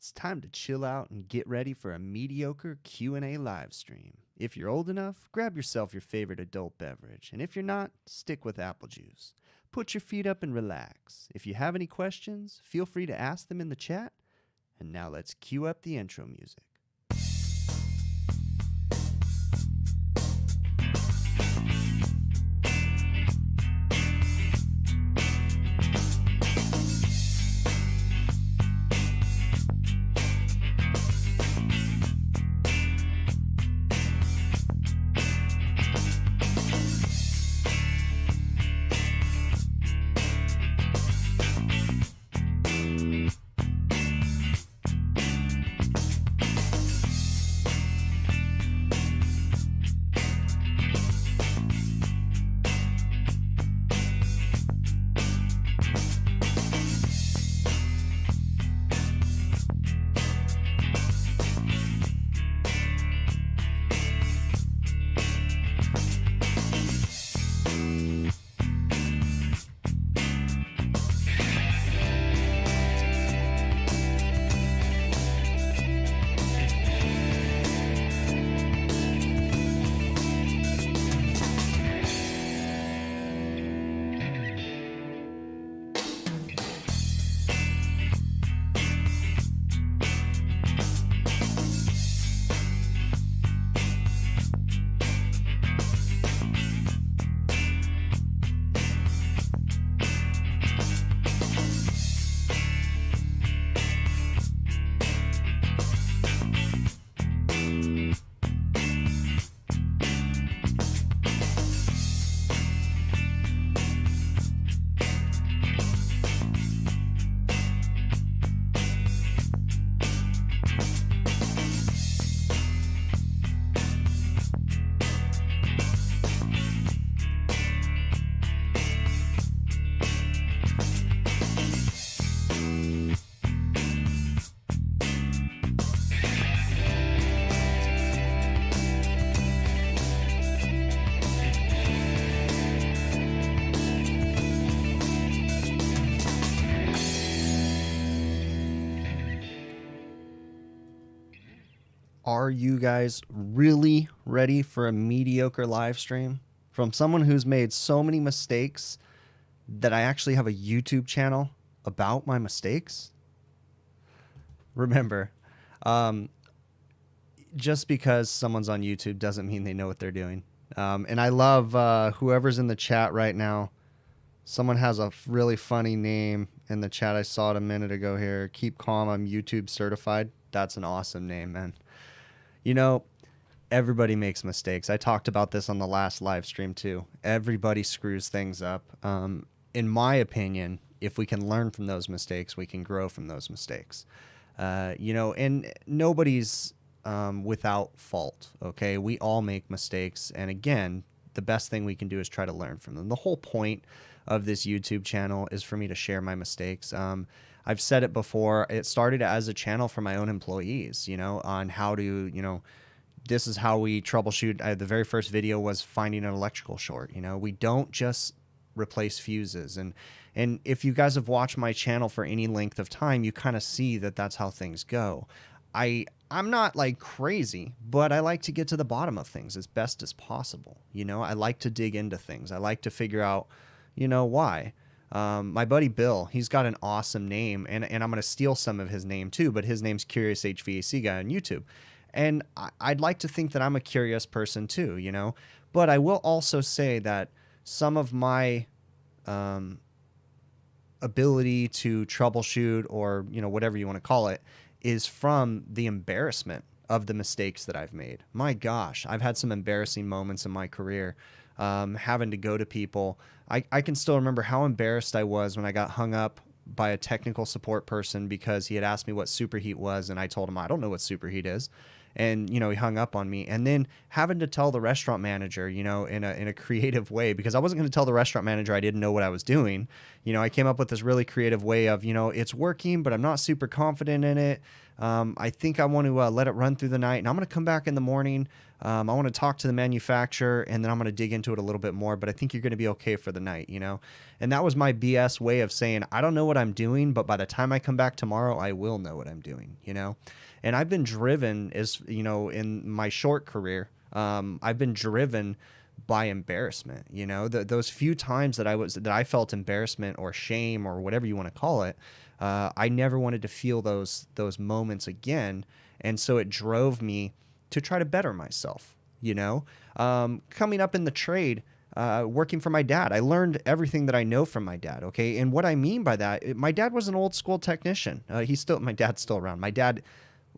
It's time to chill out and get ready for a mediocre Q&A live stream. If you're old enough, grab yourself your favorite adult beverage, and if you're not, stick with apple juice. Put your feet up and relax. If you have any questions, feel free to ask them in the chat. And now let's cue up the intro music. Are you guys really ready for a mediocre live stream? From someone who's made so many mistakes that I actually have a YouTube channel about my mistakes? Remember, just because someone's on YouTube doesn't mean they know what they're doing. And I love whoever's in the chat right now. Someone has a really funny name in the chat. I saw it a minute ago here. Keep calm, I'm YouTube certified. That's an awesome name, man. You know, everybody makes mistakes. I talked about this on the last live stream too. Everybody screws things up. In my opinion, if we can learn from those mistakes, we can grow from those mistakes. And nobody's without fault, okay? We all make mistakes. And again, the best thing we can do is try to learn from them. The whole point of this YouTube channel is for me to share my mistakes. I've said it before, it started as a channel for my own employees, on how to, this is how we troubleshoot. The very first video was finding an electrical short. We don't just replace fuses. And if you guys have watched my channel for any length of time, you kind of see that that's how things go. I'm not like crazy, but I like to get to the bottom of things as best as possible. I like to dig into things. I like to figure out, why. My buddy Bill, he's got an awesome name, and I'm going to steal some of his name too, but his name's Curious HVAC Guy on YouTube. And I'd like to think that I'm a curious person too, but I will also say that some of my ability to troubleshoot, or, whatever you want to call it, is from the embarrassment of the mistakes that I've made. My gosh, I've had some embarrassing moments in my career. Having to go to people. I can still remember how embarrassed I was when I got hung up by a technical support person because he had asked me what superheat was, and I told him I don't know what superheat is. And, you know, he hung up on me. And then having to tell the restaurant manager, you know, in a creative way, because I wasn't going to tell the restaurant manager I didn't know what I was doing. You know, I came up with this really creative way of, you know, it's working, but I'm not super confident in it. I think I want to let it run through the night, and I'm going to come back in the morning. I want to talk to the manufacturer, and then I'm going to dig into it a little bit more, but I think you're going to be okay for the night, you know? And that was my BS way of saying, I don't know what I'm doing, but by the time I come back tomorrow, I will know what I'm doing, you know? And I've been driven, as you know, in my short career, I've been driven by embarrassment, you know? Those few times that I felt embarrassment or shame or whatever you want to call it, I never wanted to feel those moments again. And so it drove me to try to better myself, you know. Coming up in the trade, working for my dad, I learned everything that I know from my dad, okay? And what I mean by that, my dad was an old school technician. My dad's still around. My dad,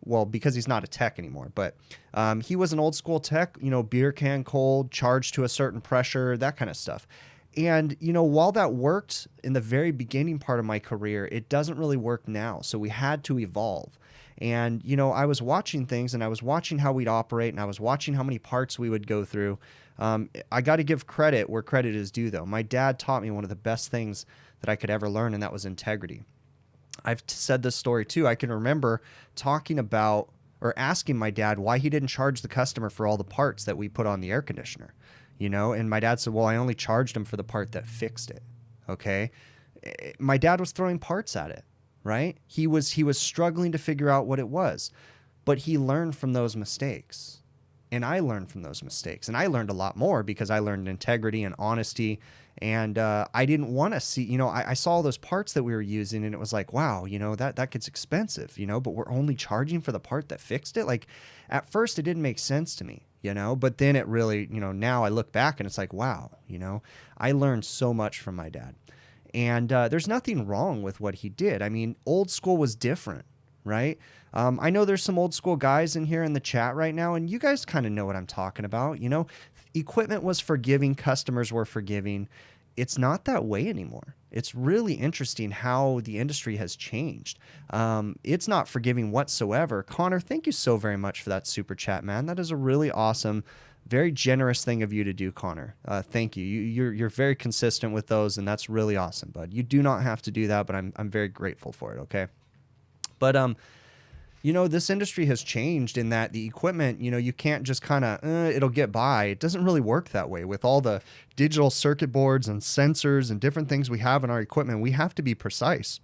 well, because he's not a tech anymore, but he was an old school tech, you know, beer can cold, charged to a certain pressure, that kind of stuff. And, you know, while that worked in the very beginning part of my career, it doesn't really work now. So we had to evolve. And, you know, I was watching things, and I was watching how we'd operate, and I was watching how many parts we would go through. I got to give credit where credit is due, though. My dad taught me one of the best things that I could ever learn, and that was integrity. I've said this story too. I can remember talking about or asking my dad why he didn't charge the customer for all the parts that we put on the air conditioner. You know, and my dad said, well, I only charged him for the part that fixed it. Okay. My dad was throwing parts at it, right? He was struggling to figure out what it was, but he learned from those mistakes. And I learned from those mistakes, and I learned a lot more because I learned integrity and honesty. And I didn't want to see, you know, I saw all those parts that we were using, and it was like, wow, you know, that gets expensive, you know, but we're only charging for the part that fixed it. Like at first it didn't make sense to me, you know, but then it really, you know, now I look back and it's like, wow, you know, I learned so much from my dad. And there's nothing wrong with what he did. I mean, old school was different, right? I know there's some old school guys in here in the chat right now, and you guys kind of know what I'm talking about. You know, equipment was forgiving, customers were forgiving. It's not that way anymore. It's really interesting how the industry has changed. It's not forgiving whatsoever. Connor, thank you so very much for that super chat, man. That is a really awesome, very generous thing of you to do, Connor. Thank you. You're very consistent with those, and that's really awesome, bud. You do not have to do that, but I'm very grateful for it, okay? But you know, this industry has changed in that the equipment, you know, you can't just kind of, it'll get by. It doesn't really work that way. With all the digital circuit boards and sensors and different things we have in our equipment, we have to be precise.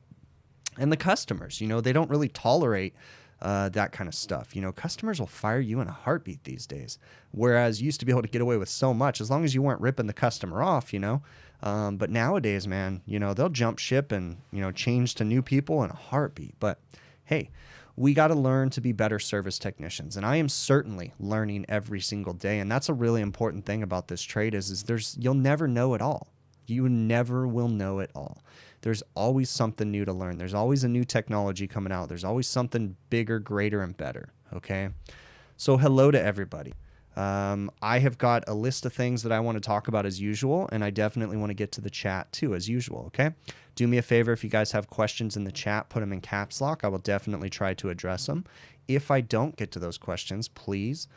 And the customers, you know, they don't really tolerate that kind of stuff. You know, customers will fire you in a heartbeat these days, whereas you used to be able to get away with so much as long as you weren't ripping the customer off, you know. But nowadays, man, you know, they'll jump ship and, you know, change to new people in a heartbeat. But hey, we got to learn to be better service technicians. And I am certainly learning every single day. And that's a really important thing about this trade is you'll never know it all. You never will know it all. There's always something new to learn. There's always a new technology coming out. There's always something bigger, greater, and better. Okay. So hello to everybody. I have got a list of things that I want to talk about as usual, and I definitely want to get to the chat too as usual, okay? Do me a favor, if you guys have questions in the chat, put them in caps lock. I will definitely try to address them. If I don't get to those questions, please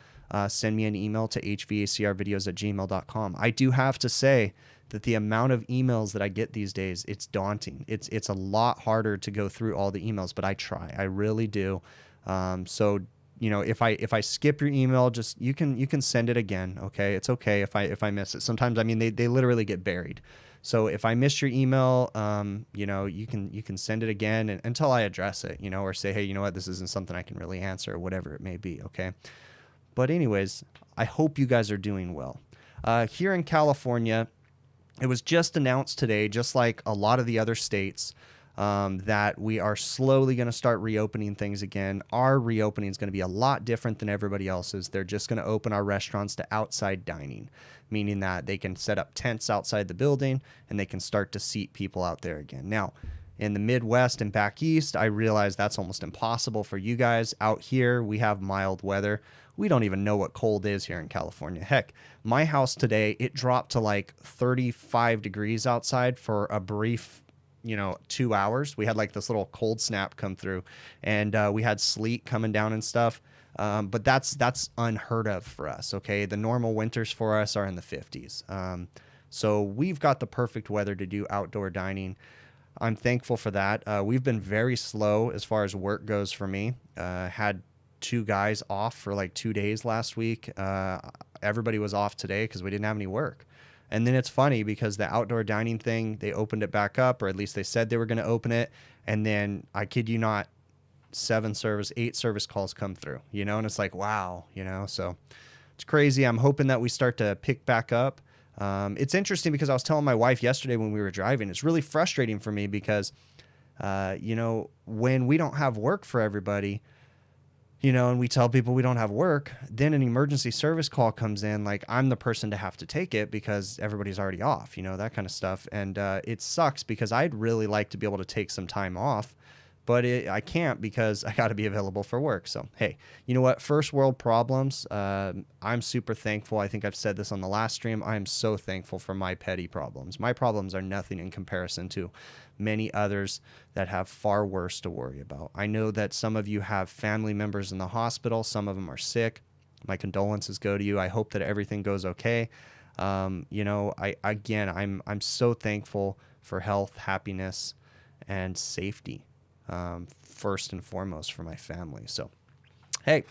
send me an email to hvacrvideos@gmail.com. I do have to say that the amount of emails that I get these days, it's daunting. It's a lot harder to go through all the emails, but I try. I really do. So you know, if I skip your email, just you can send it again. Okay, it's okay if I miss it. Sometimes, I mean, they literally get buried. So if I miss your email, you know, you can send it again until I address it, you know, or say, hey, you know what, this isn't something I can really answer, or whatever it may be. Okay, but anyways, I hope you guys are doing well. Here in California, it was just announced today, just like a lot of the other states, that we are slowly going to start reopening things again. Our reopening is going to be a lot different than everybody else's. They're just going to open our restaurants to outside dining, meaning that they can set up tents outside the building and they can start to seat people out there again. Now, in the Midwest and back east, I realize that's almost impossible for you guys. Out here, we have mild weather. We don't even know what cold is here in California. Heck, my house today, it dropped to like 35 degrees outside for a brief 2 hours. We had like this little cold snap come through, and we had sleet coming down and stuff. But that's unheard of for us. Okay, the normal winters for us are in the 50s. So we've got the perfect weather to do outdoor dining. I'm thankful for that. We've been very slow as far as work goes for me. Had 2 guys off for like 2 days last week. Everybody was off today because we didn't have any work. And then it's funny because the outdoor dining thing, they opened it back up, or at least they said they were going to open it. And then, I kid you not, 8 service calls come through, and it's like, wow, so it's crazy. I'm hoping that we start to pick back up. It's interesting because I was telling my wife yesterday when we were driving, it's really frustrating for me because, when we don't have work for everybody, and we tell people we don't have work, then an emergency service call comes in, like I'm the person to have to take it because everybody's already off, that kind of stuff. And it sucks because I'd really like to be able to take some time off, but I can't because I got to be available for work. So, hey, you know what? First world problems. I'm super thankful. I think I've said this on the last stream. I am so thankful for my petty problems. My problems are nothing in comparison to many others that have far worse to worry about. I know that some of you have family members in the hospital. Some of them are sick. My condolences go to you. I hope that everything goes okay. I'm so thankful for health, happiness, and safety. First and foremost for my family. So, hey,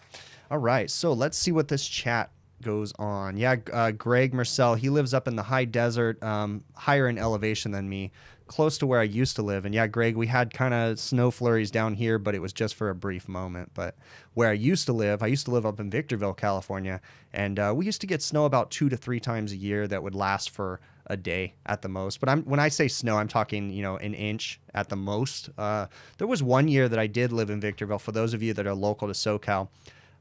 all right. So let's see what this chat goes on. Yeah, Greg Marcel, he lives up in the high desert, higher in elevation than me, close to where I used to live. And yeah, Greg, we had kind of snow flurries down here, but it was just for a brief moment. But where I used to live up in Victorville, California, and we used to get snow about 2 to 3 times a year that would last for a day at the most. But when I say snow, I'm talking, an inch at the most. There was one year that I did live in Victorville. For those of you that are local to SoCal,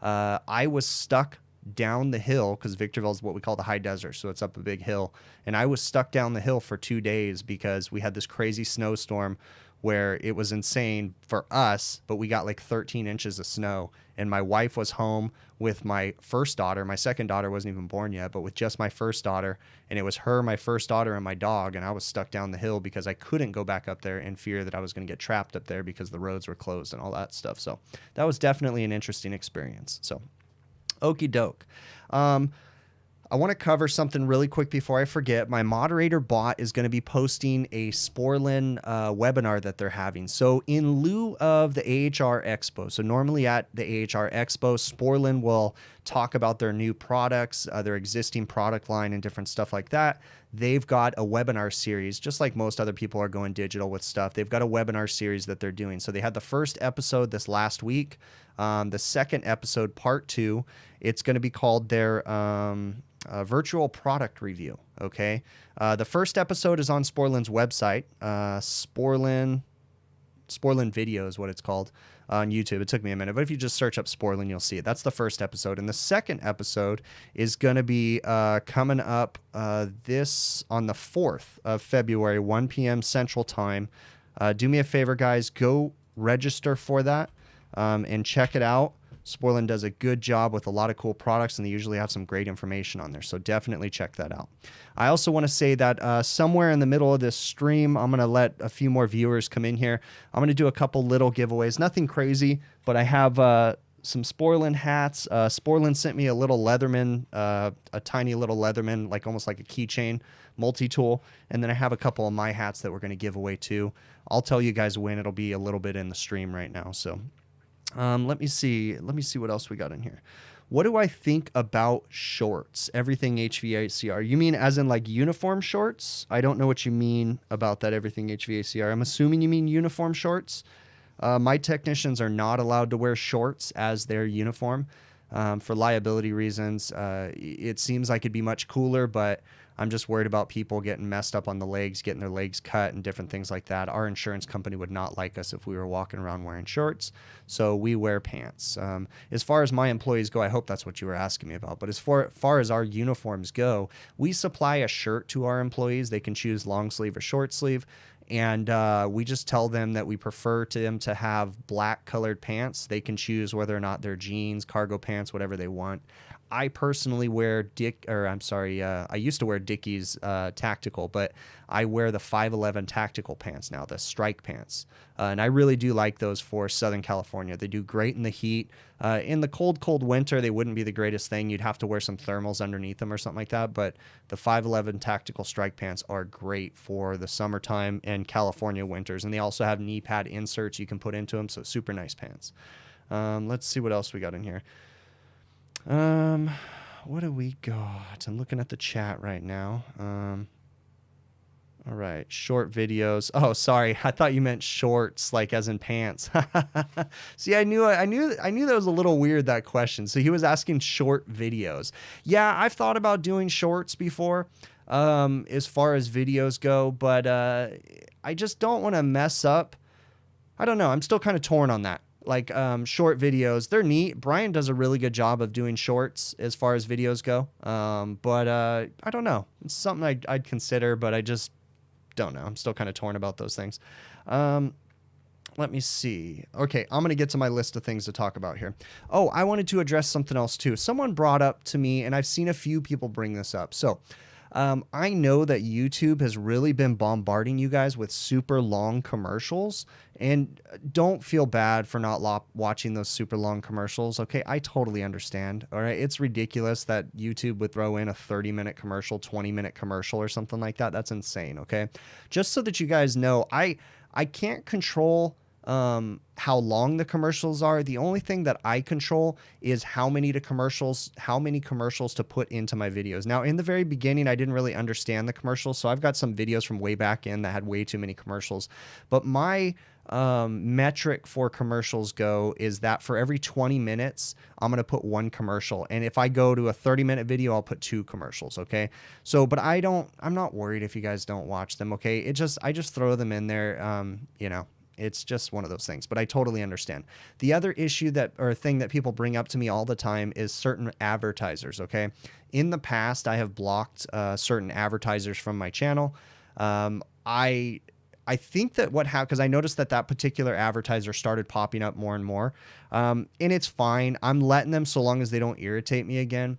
I was stuck down the hill because Victorville is what we call the high desert. So it's up a big hill. And I was stuck down the hill for 2 days because we had this crazy snowstorm where it was insane for us, but we got like 13 inches of snow. And my wife was home with my first daughter. My second daughter wasn't even born yet, but with just my first daughter. And it was her, my first daughter, and my dog. And I was stuck down the hill because I couldn't go back up there in fear that I was going to get trapped up there because the roads were closed and all that stuff. So that was definitely an interesting experience. So, okie doke. I want to cover something really quick before I forget. My moderator bot is going to be posting a Sporlan webinar that they're having. So in lieu of the AHR Expo, so normally at the AHR Expo, Sporlan will talk about their new products, their existing product line and different stuff like that. They've got a webinar series, just like most other people are going digital with stuff. They've got a webinar series that they're doing. So they had the first episode this last week. The second episode, part 2, it's going to be called their virtual product review. Okay. The first episode is on Sporlan's website. Sporlan Video is what it's called on YouTube. It took me a minute, but if you just search up Sporlan, you'll see it. That's the first episode. And the second episode is going to be coming up this on the 4th of February, 1 p.m. Central Time. Do me a favor, guys. Go register for that and check it out. Sporlan does a good job with a lot of cool products, and they usually have some great information on there. So definitely check that out. I also want to say that somewhere in the middle of this stream, I'm going to let a few more viewers come in here. I'm going to do a couple little giveaways. Nothing crazy, but I have some Sporlan hats. Sporlan sent me a little Leatherman, a tiny little Leatherman, like almost like a keychain multi-tool. And then I have a couple of my hats that we're going to give away too. I'll tell you guys when. It'll be a little bit in the stream right now. So let me see what else we got in here. What do I think about shorts? Everything HVACR. You mean as in like uniform shorts? I don't know what you mean about that, everything HVACR. I'm assuming you mean uniform shorts. My technicians are not allowed to wear shorts as their uniform for liability reasons. It seems like it'd be much cooler, but I'm just worried about people getting messed up on the legs, getting their legs cut and different things like that. Our insurance company would not like us if we were walking around wearing shorts, so we wear pants. As far as my employees go, I hope that's what you were asking me about, but as far as our uniforms go, we supply a shirt to our employees. They can choose long sleeve or short sleeve, and we just tell them that we prefer them to have black colored pants. They can choose whether or not they're jeans, cargo pants, whatever they want. I personally wear I used to wear Dickies tactical, but I wear the 511 tactical pants now, the strike pants. And I really do like those for Southern California. They do great in the heat. In the cold winter, they wouldn't be the greatest thing. You'd have to wear some thermals underneath them or something like that. But the 511 tactical strike pants are great for the summertime and California winters. And they also have knee pad inserts you can put into them. So super nice pants. Let's see what else we got in here. What do we got? I'm looking at the chat right now. All right, short videos. Oh, sorry, I thought you meant shorts, like as in pants. See, I knew that was a little weird, that question. So he was asking short videos. Yeah, I've thought about doing shorts before, as far as videos go, but I just don't want to mess up. I don't know. I'm still kind of torn on that. Like short videos, they're neat. Brian does a really good job of doing shorts as far as videos go. But I don't know. It's something I'd consider, but I just don't know. I'm still kind of torn about those things. Let me see. Okay, I'm going to get to my list of things to talk about here. Oh, I wanted to address something else too. Someone brought up to me, and I've seen a few people bring this up. So I know that YouTube has really been bombarding you guys with super long commercials, and don't feel bad for not watching those super long commercials. Okay, I totally understand. All right, it's ridiculous that YouTube would throw in a 30-minute commercial, 20-minute commercial or something like that. That's insane. Okay, just so that you guys know, I can't control how long the commercials are. The only thing that I control is how many commercials to put into my videos. Now, in the very beginning, I didn't really understand the commercials, so I've got some videos from way back in that had way too many commercials. But my metric for commercials go is that for every 20 minutes, I'm going to put one commercial. And if I go to a 30-minute video, I'll put 2 commercials. Okay. So, but I'm not worried if you guys don't watch them. Okay. I just throw them in there. You know, it's just one of those things, but I totally understand. The other issue thing that people bring up to me all the time is certain advertisers. Okay. In the past, I have blocked certain advertisers from my channel. I think that because I noticed that particular advertiser started popping up more and more, and it's fine. I'm letting them so long as they don't irritate me again.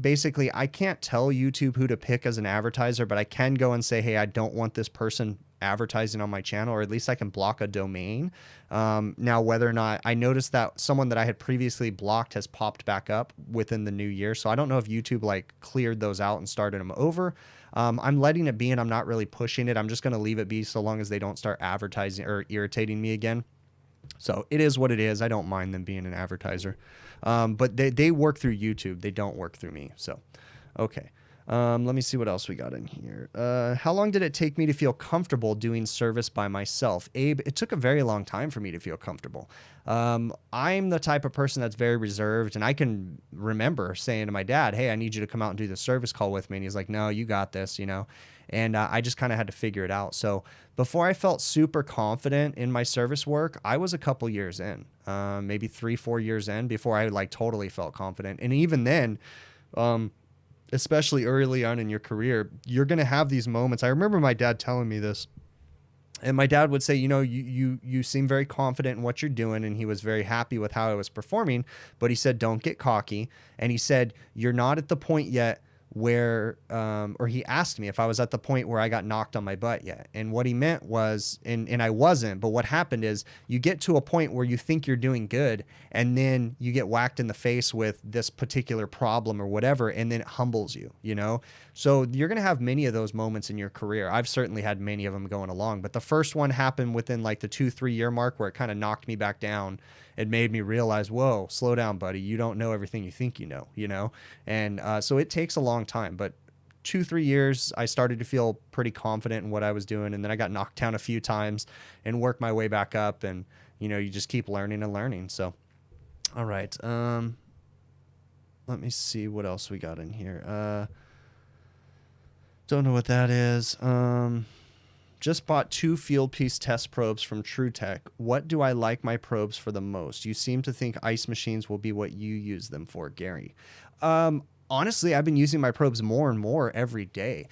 Basically, I can't tell YouTube who to pick as an advertiser, but I can go and say, hey, I don't want this person advertising on my channel, or at least I can block a domain. Now, whether or not I noticed that someone that I had previously blocked has popped back up within the new year. So I don't know if YouTube like cleared those out and started them over. I'm letting it be, and I'm not really pushing it. I'm just going to leave it be so long as they don't start advertising or irritating me again. So it is what it is. I don't mind them being an advertiser. But they work through YouTube. They don't work through me. So, okay. Let me see what else we got in here. How long did it take me to feel comfortable doing service by myself? Abe, it took a very long time for me to feel comfortable. I'm the type of person that's very reserved, and I can remember saying to my dad, hey, I need you to come out and do the service call with me. And he's like, no, you got this, you know. And I just kind of had to figure it out. So before I felt super confident in my service work, I was a couple years in, maybe 3-4 years in before I like totally felt confident. And even then, especially early on in your career, you're going to have these moments. I remember my dad telling me this, and my dad would say, you know, you seem very confident in what you're doing. And he was very happy with how I was performing, but he said, don't get cocky. And he said, you're not at the point yet where, or he asked me if I was at the point where I got knocked on my butt yet. And what he meant was, and I wasn't, but what happened is you get to a point where you think you're doing good, and then you get whacked in the face with this particular problem or whatever, and then it humbles you, you know? So you're going to have many of those moments in your career. I've certainly had many of them going along, but the first one happened within like the 2-3 year mark, where it kind of knocked me back down. It made me realize, whoa, slow down, buddy. You don't know everything you think you know? And so it takes a long time, but 2-3 years, I started to feel pretty confident in what I was doing. And then I got knocked down a few times and worked my way back up. And, you know, you just keep learning and learning. So, all right. Let me see what else we got in here. Don't know what that is. Just bought 2 field piece test probes from TrueTech. What do I like my probes for the most? You seem to think ice machines will be what you use them for, Gary. Honestly, I've been using my probes more and more every day.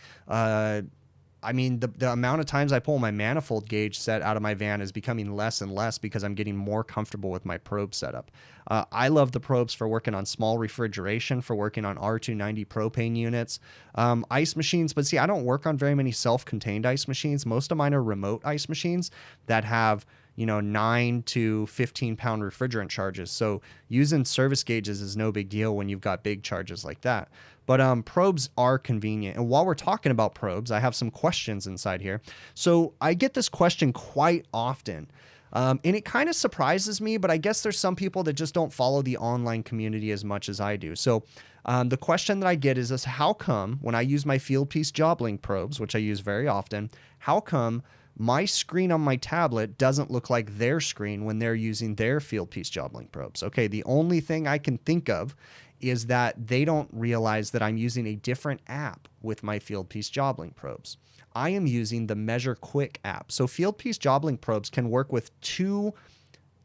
I mean, the amount of times I pull my manifold gauge set out of my van is becoming less and less because I'm getting more comfortable with my probe setup. I love the probes for working on small refrigeration, for working on R290 propane units, ice machines. But see, I don't work on very many self-contained ice machines. Most of mine are remote ice machines that have, 9 to 15 pound refrigerant charges. So using service gauges is no big deal when you've got big charges like that. But probes are convenient. And while we're talking about probes, I have some questions inside here. So I get this question quite often. And it kind of surprises me, but I guess there's some people that just don't follow the online community as much as I do. So the question that I get is this: how come when I use my field piece job link probes, which I use very often, how come my screen on my tablet doesn't look like their screen when they're using their field piece job link probes? Okay, the only thing I can think of is that they don't realize that I'm using a different app with my field piece job link probes. I am using the Measure Quick app. So field piece job link probes can work with 2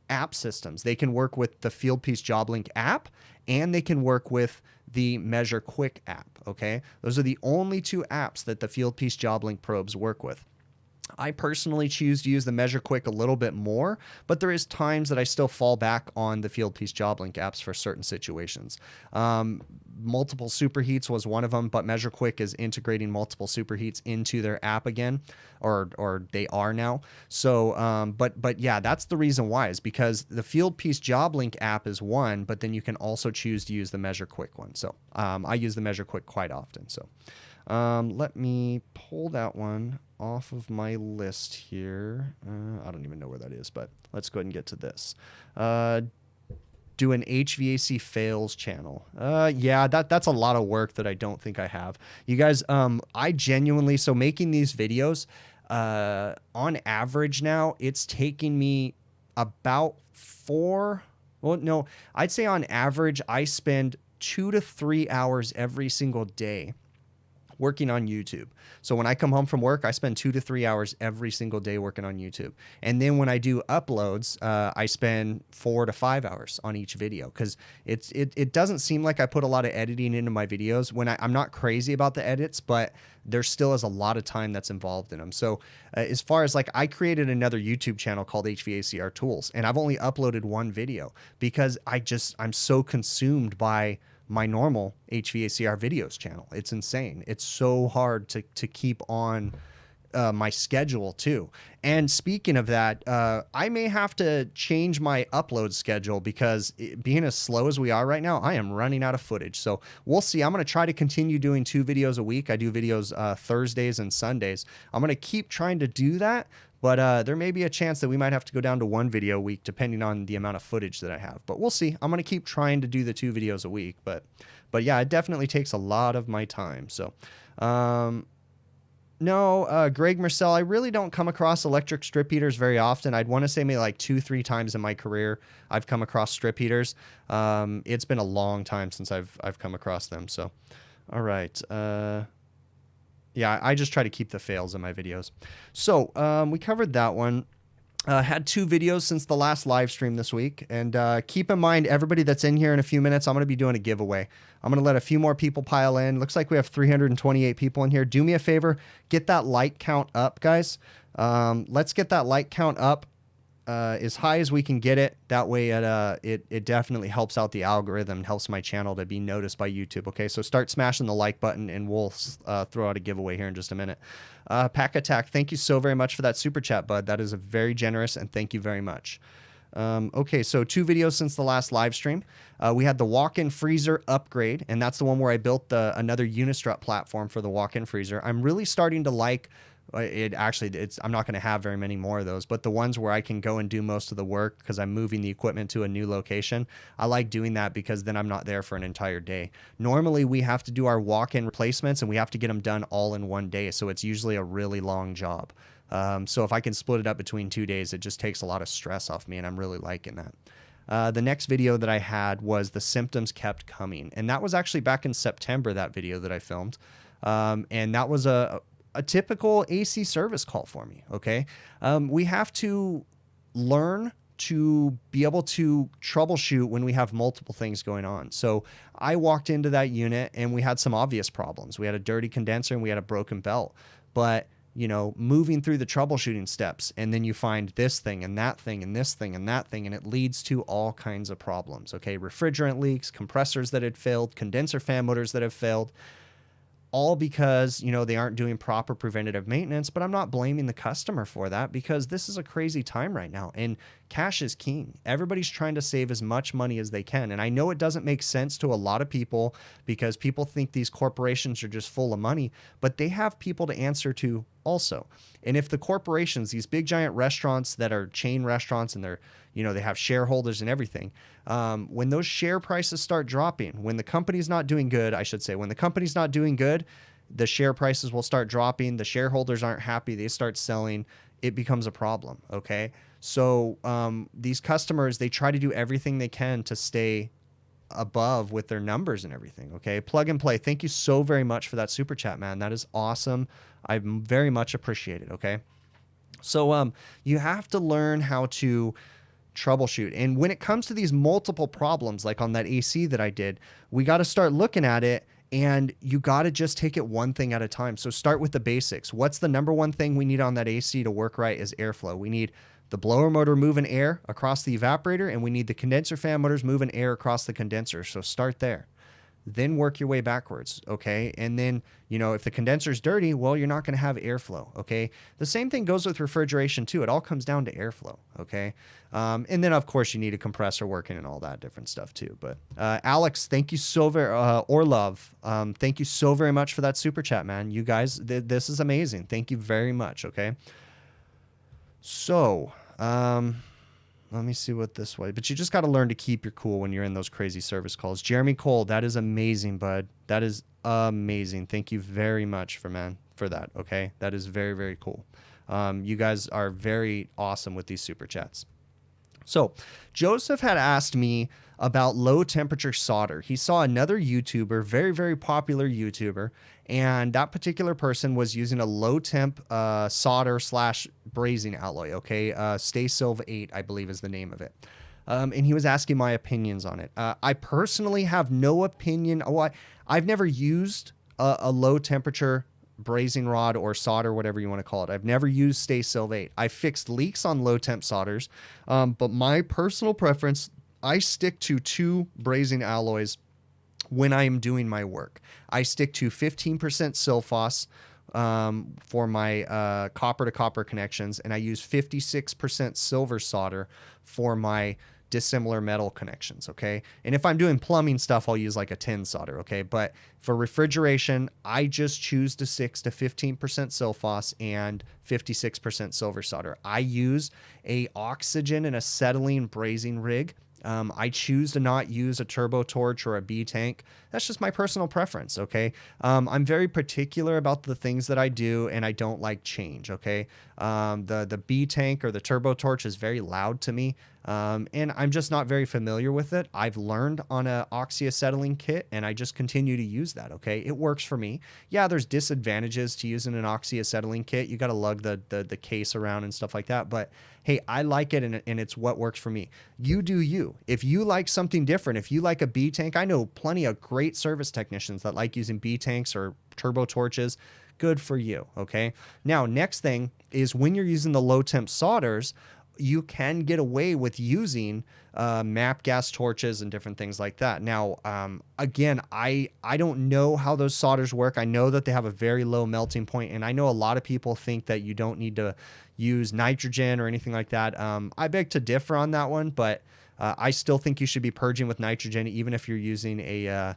app systems. They can work with the field piece job link app, and they can work with the Measure Quick app. Okay, those are the only 2 apps that the field piece job link probes work with. I personally choose to use the Measure Quick a little bit more, but there is times that I still fall back on the field piece job link apps for certain situations. Multiple superheats was one of them, but Measure Quick is integrating multiple superheats into their app again, or they are now. So, but yeah, that's the reason why, is because the field piece job link app is one, but then you can also choose to use the Measure Quick one. So I use the Measure Quick quite often. So let me pull that one off of my list here. I don't even know where that is, but let's go ahead and get to this. Do an HVAC fails channel. Yeah, that's a lot of work that I don't think I have. You guys, I genuinely, so making these videos, on average now, it's taking me about I'd say on average, I spend 2 to 3 hours every single day working on YouTube. So when I come home from work, I spend 2 to 3 hours every single day working on YouTube. And then when I do uploads, I spend 4 to 5 hours on each video, because it doesn't seem like I put a lot of editing into my videos. When I'm not crazy about the edits, but there still is a lot of time that's involved in them. So as far as I created another YouTube channel called HVACR Tools, and I've only uploaded 1 video because I'm so consumed by my normal HVACR videos channel. It's insane. It's so hard to keep on my schedule too. And speaking of that, I may have to change my upload schedule, because being as slow as we are right now, I am running out of footage. So we'll see. I'm going to try to continue doing 2 videos a week. I do videos Thursdays and Sundays. I'm going to keep trying to do that. But there may be a chance that we might have to go down to 1 video a week, depending on the amount of footage that I have. But we'll see. I'm going to keep trying to do the 2 videos a week. But yeah, it definitely takes a lot of my time. So, no, Greg Marcel, I really don't come across electric strip heaters very often. I'd want to say maybe 2-3 times in my career I've come across strip heaters. It's been a long time since I've come across them. So, all right. Yeah, I just try to keep the fails in my videos. So we covered that one. Had 2 videos since the last live stream this week. And keep in mind, everybody that's in here in a few minutes, I'm going to be doing a giveaway. I'm going to let a few more people pile in. Looks like we have 328 people in here. Do me a favor, get that like count up, guys. Let's get that like count up as high as we can get it. That way it definitely helps out the algorithm, helps my channel to be noticed by YouTube. Okay, so start smashing the like button, and we'll throw out a giveaway here in just a minute. Pack Attack, thank you so very much for that super chat, bud. That is very generous, and thank you very much. Okay, so 2 videos since the last live stream. We had the walk-in freezer upgrade, and that's the one where I built another Unistrut platform for the walk-in freezer. I'm really starting to like I'm not going to have very many more of those, but the ones where I can go and do most of the work because I'm moving the equipment to a new location, I like doing that because then I'm not there for an entire day. Normally we have to do our walk-in replacements, and we have to get them done all in one day, so it's usually a really long job. So if I can split it up between 2 days, it just takes a lot of stress off me, and I'm really liking that. The next video that I had was the symptoms kept coming, and that was actually back in September, that video that I filmed. And that was a typical AC service call for me. Okay. We have to learn to be able to troubleshoot when we have multiple things going on. So I walked into that unit and we had some obvious problems. We had a dirty condenser and we had a broken belt, but moving through the troubleshooting steps, and then you find this thing and that thing and this thing and that thing, and it leads to all kinds of problems. Okay. Refrigerant leaks, compressors that had failed, condenser fan motors that have failed. all because, you know, they aren't doing proper preventative maintenance. But I'm not blaming the customer for that, because this is a crazy time right now and cash is king. Everybody's trying to save as much money as they can. And I know it doesn't make sense to a lot of people, because people think these corporations are just full of money, but they have people to answer to also. And if the corporations, these big giant restaurants that are chain restaurants, and they're, you know, they have shareholders and everything, when those share prices start dropping, when the company's not doing good, I should say, when the company's not doing good, the share prices will start dropping. The shareholders aren't happy. They start selling. It becomes a problem. Okay. So these customers, they try to do everything they can to stay above with their numbers and everything. Okay. Plug and play. Thank you so very much for that super chat, man. That is awesome. I very much appreciate it. Okay. So you have to learn how to troubleshoot. And when it comes to these multiple problems, like on that AC that I did, we got to start looking at it, and you got to just take it one thing at a time. So start with the basics. What's the number one thing we need on that AC to work right is airflow. We need the blower motor moving air across the evaporator, and we need the condenser fan motors moving air across the condenser. So start there. Then work your way backwards, okay? And then, you know, if the condenser's dirty, well, you're not going to have airflow, okay? The same thing goes with refrigeration too. It all comes down to airflow, okay? And then, of course, you need a compressor working and all that different stuff too. But Alex, thank you so very, Orlov, thank you so very much for that super chat, man. You guys, this is amazing. Thank you very much, okay? So, let me see what this way. But you just got to learn to keep your cool when you're in those crazy service calls. Jeremy Cole, that is amazing, bud. That is amazing. Thank you very much for that. Okay, that is very, very cool. You guys are very awesome with these super chats. So Joseph had asked me about low temperature solder. He saw another YouTuber, very, very popular YouTuber, and that particular person was using a low temp solder / brazing alloy. Okay. Stay Silva 8, I believe is the name of it. And he was asking my opinions on it. I personally have no opinion. I've never used a low temperature brazing rod or solder, whatever you want to call it. I've never used Stay Silva 8. I fixed leaks on low temp solders. But my personal preference, I stick to 2 brazing alloys when I am doing my work. I stick to 15% Silphos for my copper to copper connections, and I use 56% silver solder for my dissimilar metal connections, okay? And if I'm doing plumbing stuff, I'll use like a tin solder, okay? But for refrigeration, I just choose to stick to 15% Silphos and 56% silver solder. I use a oxygen and acetylene brazing rig. I choose to not use a turbo torch or a B tank. That's just my personal preference, okay? I'm very particular about the things that I do, and I don't like change, okay? The B tank or the turbo torch is very loud to me, and I'm just not very familiar with it. I've learned on a oxyacetylene kit, and I just continue to use that, okay? It works for me. Yeah, there's disadvantages to using an oxyacetylene kit. You got to lug the case around and stuff like that, but hey, I like it, and it's what works for me. You do you. If you like something different, if you like a B tank, I know plenty of great service technicians that like using B tanks or turbo torches. Good for you, okay? Now, next thing is when you're using the low temp solders, you can get away with using MAP gas torches and different things like that. Now, again, I don't know how those solders work. I know that they have a very low melting point, and I know a lot of people think that you don't need to use nitrogen or anything like that. I beg to differ on that one, but I still think you should be purging with nitrogen, even if you're using a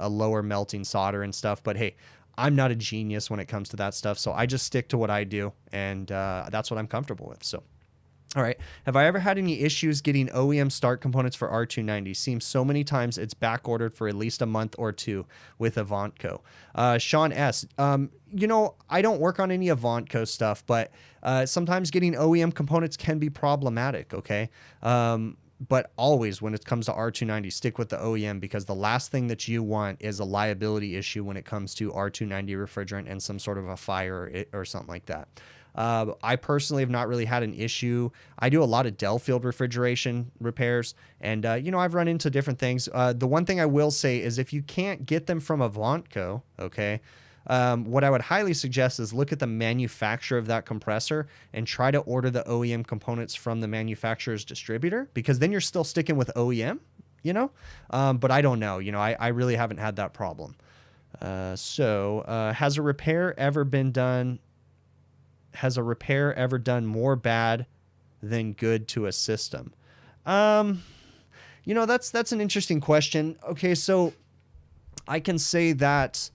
lower melting solder and stuff. But hey, I'm not a genius when it comes to that stuff, so I just stick to what I do, and that's what I'm comfortable with. So, all right. Have I ever had any issues getting OEM start components for R290? Seems so many times it's back ordered for at least a month or two with Avantco. Sean S. I don't work on any Avantco stuff, but sometimes getting OEM components can be problematic, okay? But always when it comes to R290, stick with the OEM, because the last thing that you want is a liability issue when it comes to R290 refrigerant and some sort of a fire or something like that. I personally have not really had an issue. I do a lot of Delfield refrigeration repairs, and I've run into different things. The one thing I will say is if you can't get them from Avantco, okay, what I would highly suggest is look at the manufacturer of that compressor and try to order the OEM components from the manufacturer's distributor, because then you're still sticking with OEM. you know? But I don't know. You know, I really haven't had that problem. Has a repair ever done more bad than good to a system? You know, that's an interesting question. Okay, so I can say that,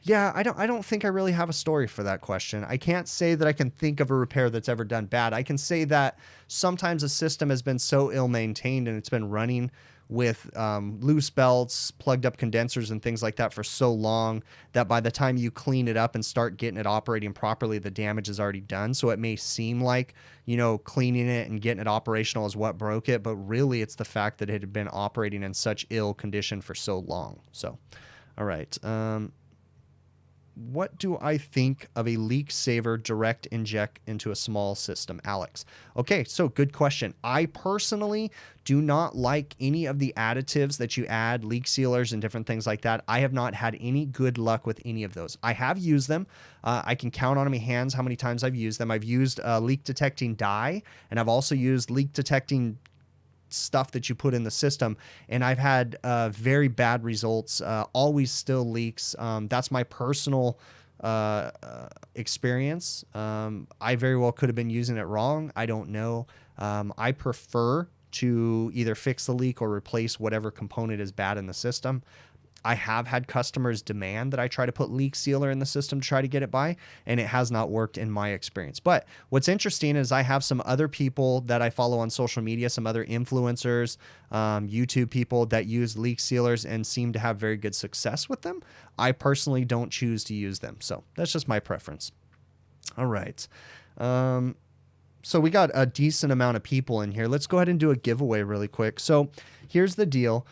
yeah, I don't think I really have a story for that question. I can't say that I can think of a repair that's ever done bad. I can say that sometimes a system has been so ill-maintained and it's been running with loose belts, plugged up condensers and things like that for so long that by the time you clean it up and start getting it operating properly, the damage is already done. So it may seem like, you know, cleaning it and getting it operational is what broke it, but really it's the fact that it had been operating in such ill condition for so long. So, all right. What do I think of a leak saver direct inject into a small system, Alex? Okay, so good question. I personally do not like any of the additives that you add, leak sealers and different things like that. I have not had any good luck with any of those. I have used them. I can count on my hands how many times I've used them. I've used leak detecting dye, and I've also used leak detecting stuff that you put in the system, and I've had very bad results. Always still leaks. That's my personal experience. I very well could have been using it wrong. I don't know. I prefer to either fix the leak or replace whatever component is bad in the system. I have had customers demand that I try to put leak sealer in the system to try to get it by, and it has not worked in my experience. But what's interesting is I have some other people that I follow on social media, some other influencers, YouTube people that use leak sealers and seem to have very good success with them. I personally don't choose to use them, so that's just my preference. All right. So we got a decent amount of people in here. Let's go ahead and do a giveaway really quick. So here's the deal.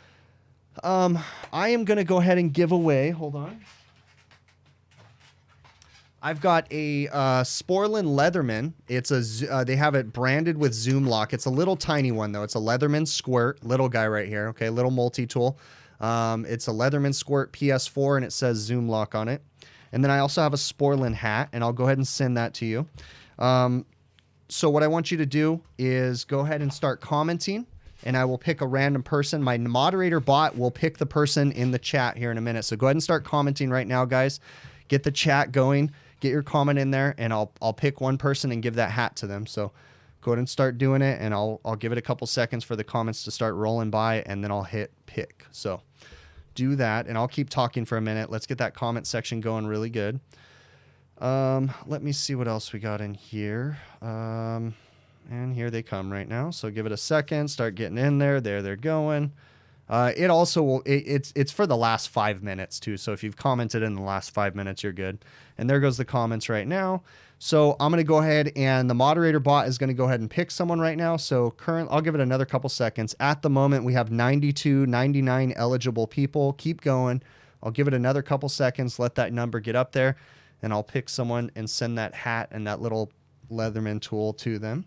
I am going to go ahead and give away, hold on. I've got a Sporlan Leatherman. It's they have it branded with Zoom Lock. It's a little tiny one though. It's a Leatherman Squirt, little guy right here. Okay, little multi-tool. It's a Leatherman Squirt PS4 and it says Zoom Lock on it. And then I also have a Sporlan hat, and I'll go ahead and send that to you. So what I want you to do is go ahead and start commenting, and I will pick a random person. My moderator bot will pick the person in the chat here in a minute. So go ahead and start commenting right now, guys. Get the chat going. Get your comment in there, and I'll pick one person and give that hat to them. So go ahead and start doing it, and I'll give it a couple seconds for the comments to start rolling by, and then I'll hit pick. So do that, and I'll keep talking for a minute. Let's get that comment section going really good. Let me see what else we got in here. And here they come right now. So give it a second, start getting in there. There they're going. It also will, it's for the last 5 minutes too. So if you've commented in the last 5 minutes, you're good. And there goes the comments right now. So I'm going to go ahead, and the moderator bot is going to go ahead and pick someone right now. So I'll give it another couple seconds. At the moment, we have 92, 99 eligible people. Keep going. I'll give it another couple seconds. Let that number get up there, and I'll pick someone and send that hat and that little Leatherman tool to them.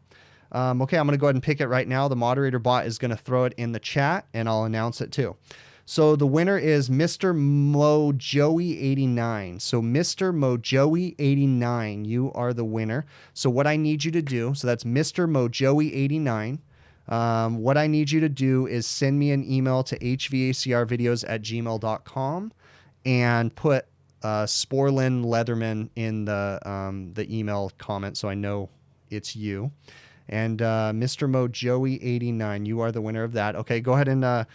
Okay, I'm going to go ahead and pick it right now. The moderator bot is going to throw it in the chat, and I'll announce it too. So the winner is Mr. Mojoey89. So Mr. Mojoey89, you are the winner. So what I need you to do, so that's Mr. Mojoey89. What I need you to do is send me an email to hvacrvideos@gmail.com and put Sporlan Leatherman in the email comment so I know it's you. And Mr. Mojoey89, you are the winner of that. Okay, go ahead and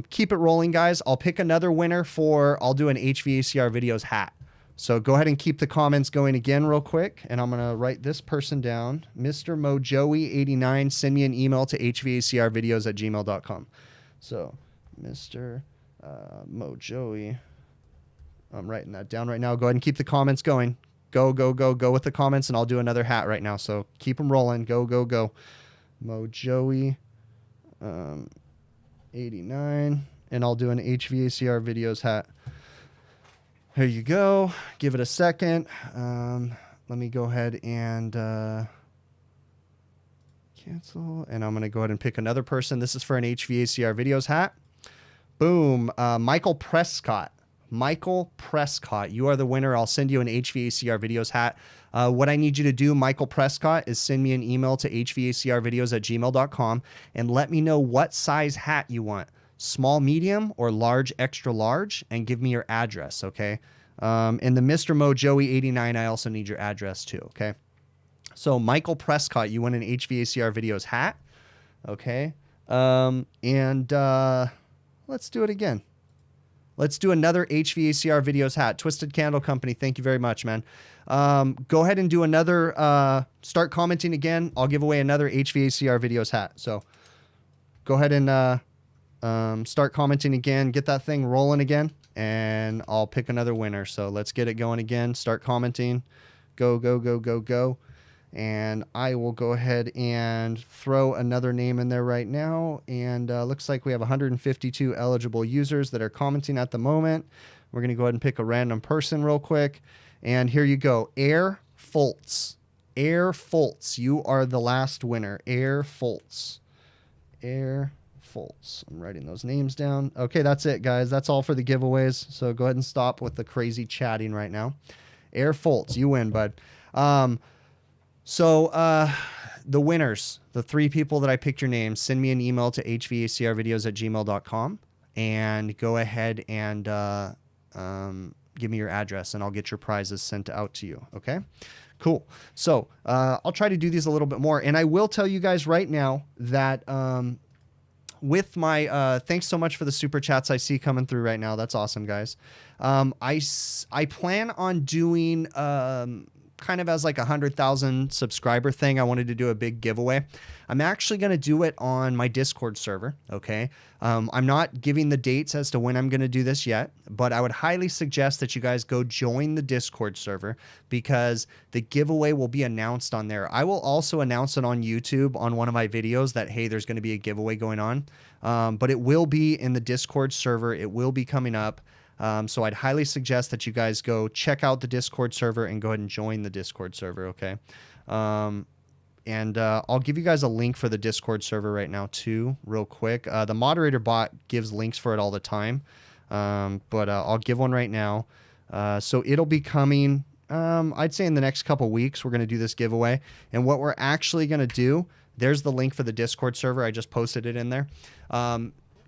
keep it rolling, guys. I'll pick another winner I'll do an HVACR videos hat. So go ahead and keep the comments going again real quick. And I'm going to write this person down. Mr. Mojoey89, send me an email to hvacrvideos@gmail.com. So Mr. Mojoey, I'm writing that down right now. Go ahead and keep the comments going. Go, go, go, go with the comments, and I'll do another hat right now. So keep them rolling. Go, go, go. Mojoey 89, and I'll do an HVACR videos hat. Here you go. Give it a second. Let me go ahead and cancel, and I'm going to go ahead and pick another person. This is for an HVACR videos hat. Boom. Michael Prescott. Michael Prescott, you are the winner. I'll send you an HVACR videos hat. What I need you to do, Michael Prescott, is send me an email to hvacrvideos@gmail.com and let me know what size hat you want. Small, medium, or large, extra large, and give me your address, okay? And the Mr. Mo Joey 89, I also need your address too, okay? So Michael Prescott, you want an HVACR videos hat, okay? Let's do it again. Let's do another HVACR videos hat. Twisted Candle Company, thank you very much, man. Go ahead and do another, start commenting again. I'll give away another HVACR videos hat. So go ahead and start commenting again. Get that thing rolling again, and I'll pick another winner. So let's get it going again. Start commenting. Go, go, go, go, go. And I will go ahead and throw another name in there right now. And looks like we have 152 eligible users that are commenting at the moment. We're going to go ahead and pick a random person real quick. And here you go. Air Fultz. Air Fultz. You are the last winner. Air Fultz. Air Fultz. I'm writing those names down. Okay, that's it, guys. That's all for the giveaways. So go ahead and stop with the crazy chatting right now. Air Fultz. You win, bud. So the winners, the 3 people that I picked your names, send me an email to hvacrvideos@gmail.com and go ahead and give me your address, and I'll get your prizes sent out to you. Okay, cool. So I'll try to do these a little bit more, and I will tell you guys right now that with my thanks so much for the super chats I see coming through right now. That's awesome, guys. I plan on doing kind of as like 100,000 subscriber thing. I wanted to do a big giveaway. I'm actually going to do it on my Discord server. Okay. I'm not giving the dates as to when I'm going to do this yet, but I would highly suggest that you guys go join the Discord server because the giveaway will be announced on there. I will also announce it on YouTube on one of my videos that, hey, there's going to be a giveaway going on. But it will be in the Discord server. It will be coming up. So I'd highly suggest that you guys go check out the Discord server and go ahead and join the Discord server, okay? I'll give you guys a link for the Discord server right now too, real quick. The moderator bot gives links for it all the time, but I'll give one right now. So it'll be coming, I'd say in the next couple weeks, we're going to do this giveaway. And what we're actually going to do, there's the link for the Discord server. I just posted it in there.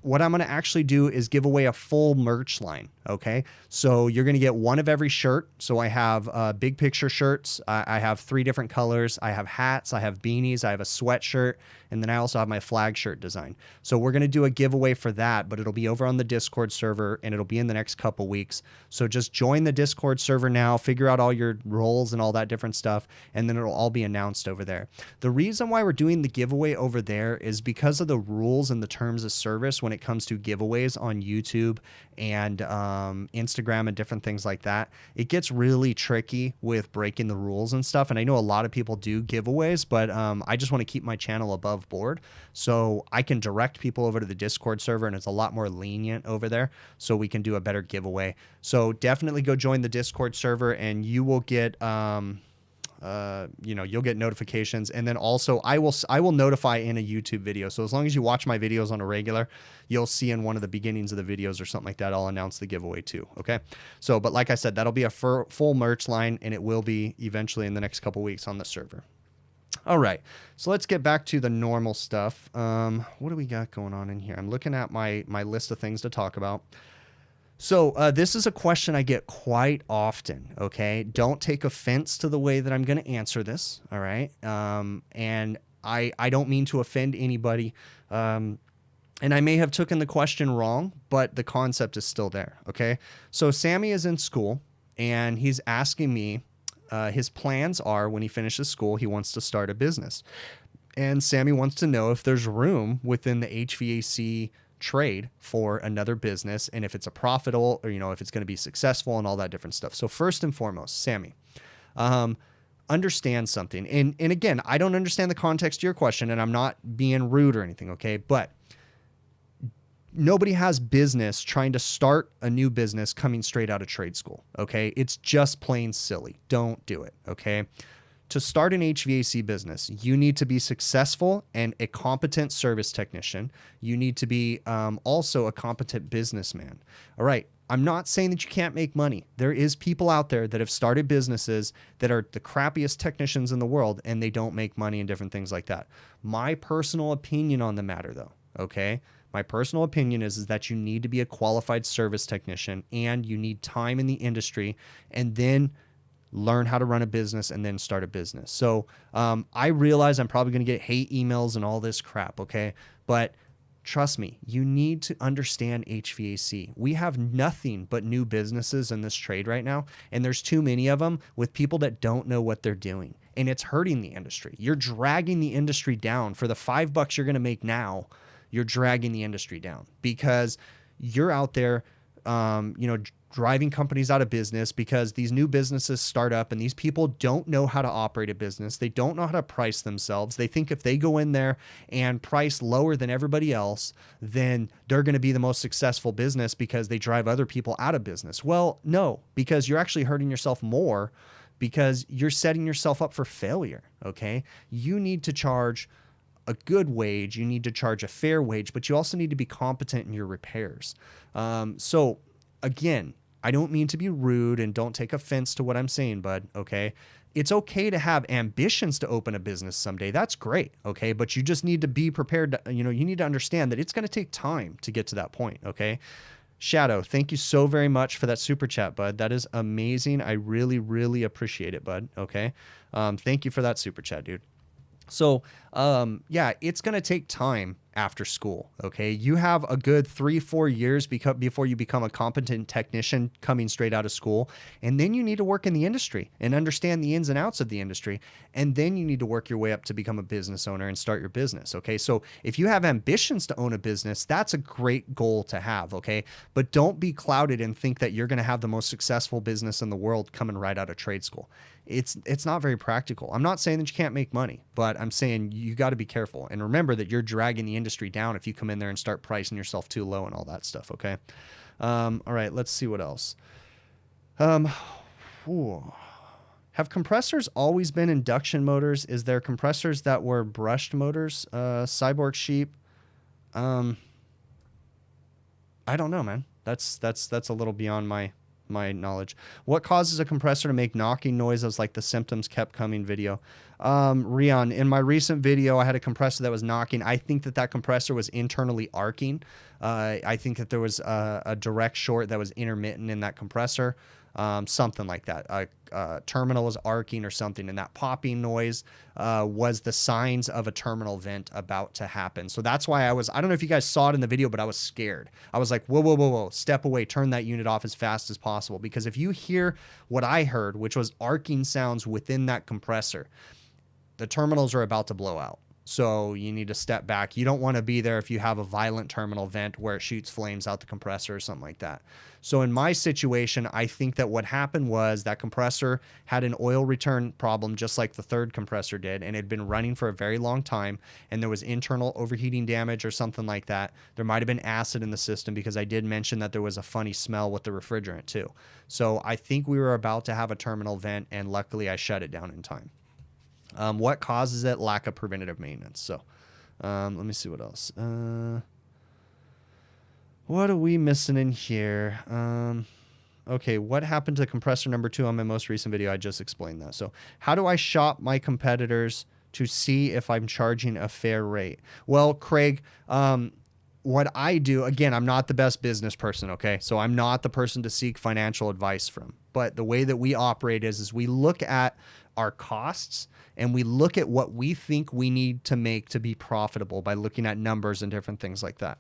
What I'm going to actually do is give away a full merch line, okay? So you're going to get one of every shirt. So I have big picture shirts. I have 3 different colors. I have hats. I have beanies. I have a sweatshirt. And then I also have my flag shirt design. So we're going to do a giveaway for that, but it'll be over on the Discord server, and it'll be in the next couple weeks. So just join the Discord server now, figure out all your roles and all that different stuff, and then it'll all be announced over there. The reason why we're doing the giveaway over there is because of the rules and the terms of service when it comes to giveaways on YouTube and Instagram and different things like that. It gets really tricky with breaking the rules and stuff. And I know a lot of people do giveaways, but I just want to keep my channel above board. So I can direct people over to the Discord server, and it's a lot more lenient over there. So we can do a better giveaway. So definitely go join the Discord server, and you will get you'll get notifications. And then also I will notify in a YouTube video. So as long as you watch my videos on a regular, you'll see in one of the beginnings of the videos or something like that, I'll announce the giveaway too. Okay. So, but like I said, that'll be a full merch line, and it will be eventually in the next couple weeks on the server. All right. So let's get back to the normal stuff. What do we got going on in here? I'm looking at my list of things to talk about. So this is a question I get quite often, okay? Don't take offense to the way that I'm going to answer this, all right? And I don't mean to offend anybody, and I may have taken the question wrong, but the concept is still there, okay? So Sammy is in school, and he's asking me, his plans are when he finishes school, he wants to start a business. And Sammy wants to know if there's room within the HVAC trade for another business, and if it's a profitable, or if it's going to be successful and all that different stuff. So first and foremost, Sammy, understand something. And again, I don't understand the context of your question, and I'm not being rude or anything, okay? But nobody has business trying to start a new business coming straight out of trade school, okay? It's just plain silly. Don't do it, okay? To start an HVAC business, you need to be successful and a competent service technician. You need to be also a competent businessman. All right. I'm not saying that you can't make money. There is people out there that have started businesses that are the crappiest technicians in the world and they don't make money and different things like that. My personal opinion on the matter though, okay? My personal opinion is that you need to be a qualified service technician and you need time in the industry and then learn how to run a business and then start a business. So I realize I'm probably going to get hate emails and all this crap, okay? But trust me, you need to understand HVAC. We have nothing but new businesses in this trade right now, and there's too many of them with people that don't know what they're doing, and it's hurting the industry. You're dragging the industry down. For the $5 you're going to make now, you're dragging the industry down because you're out there, driving companies out of business because these new businesses start up and these people don't know how to operate a business. They don't know how to price themselves. They think if they go in there and price lower than everybody else, then they're going to be the most successful business because they drive other people out of business. Well, no, because you're actually hurting yourself more because you're setting yourself up for failure. Okay. You need to charge a good wage. You need to charge a fair wage, but you also need to be competent in your repairs. So again, I don't mean to be rude and don't take offense to what I'm saying, bud. Okay. It's okay to have ambitions to open a business someday. That's great. Okay. But you just need to be prepared to, you need to understand that it's going to take time to get to that point. Okay. Shadow, thank you so very much for that super chat, bud. That is amazing. I really, really appreciate it, bud. Okay. Thank you for that super chat, dude. So, yeah, it's going to take time after school. Okay. You have a good 3-4 years before you become a competent technician coming straight out of school. And then you need to work in the industry and understand the ins and outs of the industry. And then you need to work your way up to become a business owner and start your business. Okay. So if you have ambitions to own a business, that's a great goal to have. Okay. But don't be clouded and think that you're going to have the most successful business in the world coming right out of trade school. It's not very practical. I'm not saying that you can't make money, but I'm saying you got to be careful and remember that you're dragging the industry down if you come in there and start pricing yourself too low and all that stuff. Okay. All right, let's see what else. Have compressors always been induction motors? Is there compressors that were brushed motors? Cyborg Sheep. I don't know, man. That's a little beyond my knowledge. What causes a compressor to make knocking noises like the symptoms kept coming video? Rion, in my recent video, I had a compressor that was knocking. I think that compressor was internally arcing. I think that there was a direct short that was intermittent in that compressor. Something like that. Terminal was arcing or something, and that popping noise was the signs of a terminal vent about to happen. So that's why I don't know if you guys saw it in the video, but I was scared. I was like, whoa, whoa, whoa, whoa, step away, turn that unit off as fast as possible. Because if you hear what I heard, which was arcing sounds within that compressor, the terminals are about to blow out. So you need to step back. You don't want to be there if you have a violent terminal vent where it shoots flames out the compressor or something like that. So in my situation, I think that what happened was that compressor had an oil return problem just like the third compressor did, and it had been running for a very long time, and there was internal overheating damage or something like that. There might have been acid in the system because I did mention that there was a funny smell with the refrigerant too. So I think we were about to have a terminal vent, and luckily I shut it down in time. What causes it? Lack of preventative maintenance. So let me see what else. What are we missing in here? Okay, what happened to compressor number 2 on my most recent video? I just explained that. So how do I shop my competitors to see if I'm charging a fair rate? Well, Craig, what I do, again, I'm not the best business person, okay? So I'm not the person to seek financial advice from. But the way that we operate is we look at our costs and we look at what we think we need to make to be profitable by looking at numbers and different things like that.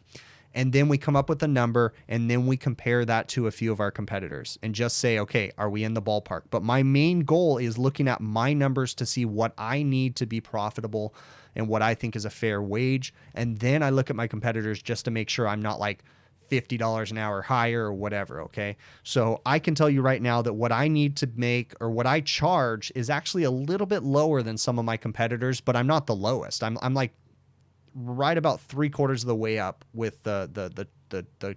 And then we come up with a number, and then we compare that to a few of our competitors and just say, okay, are we in the ballpark? But my main goal is looking at my numbers to see what I need to be profitable and what I think is a fair wage. And then I look at my competitors just to make sure I'm not like $50 an hour higher or whatever. Okay. So I can tell you right now that what I need to make or what I charge is actually a little bit lower than some of my competitors, but I'm not the lowest. I'm like right about 3/4 of the way up with the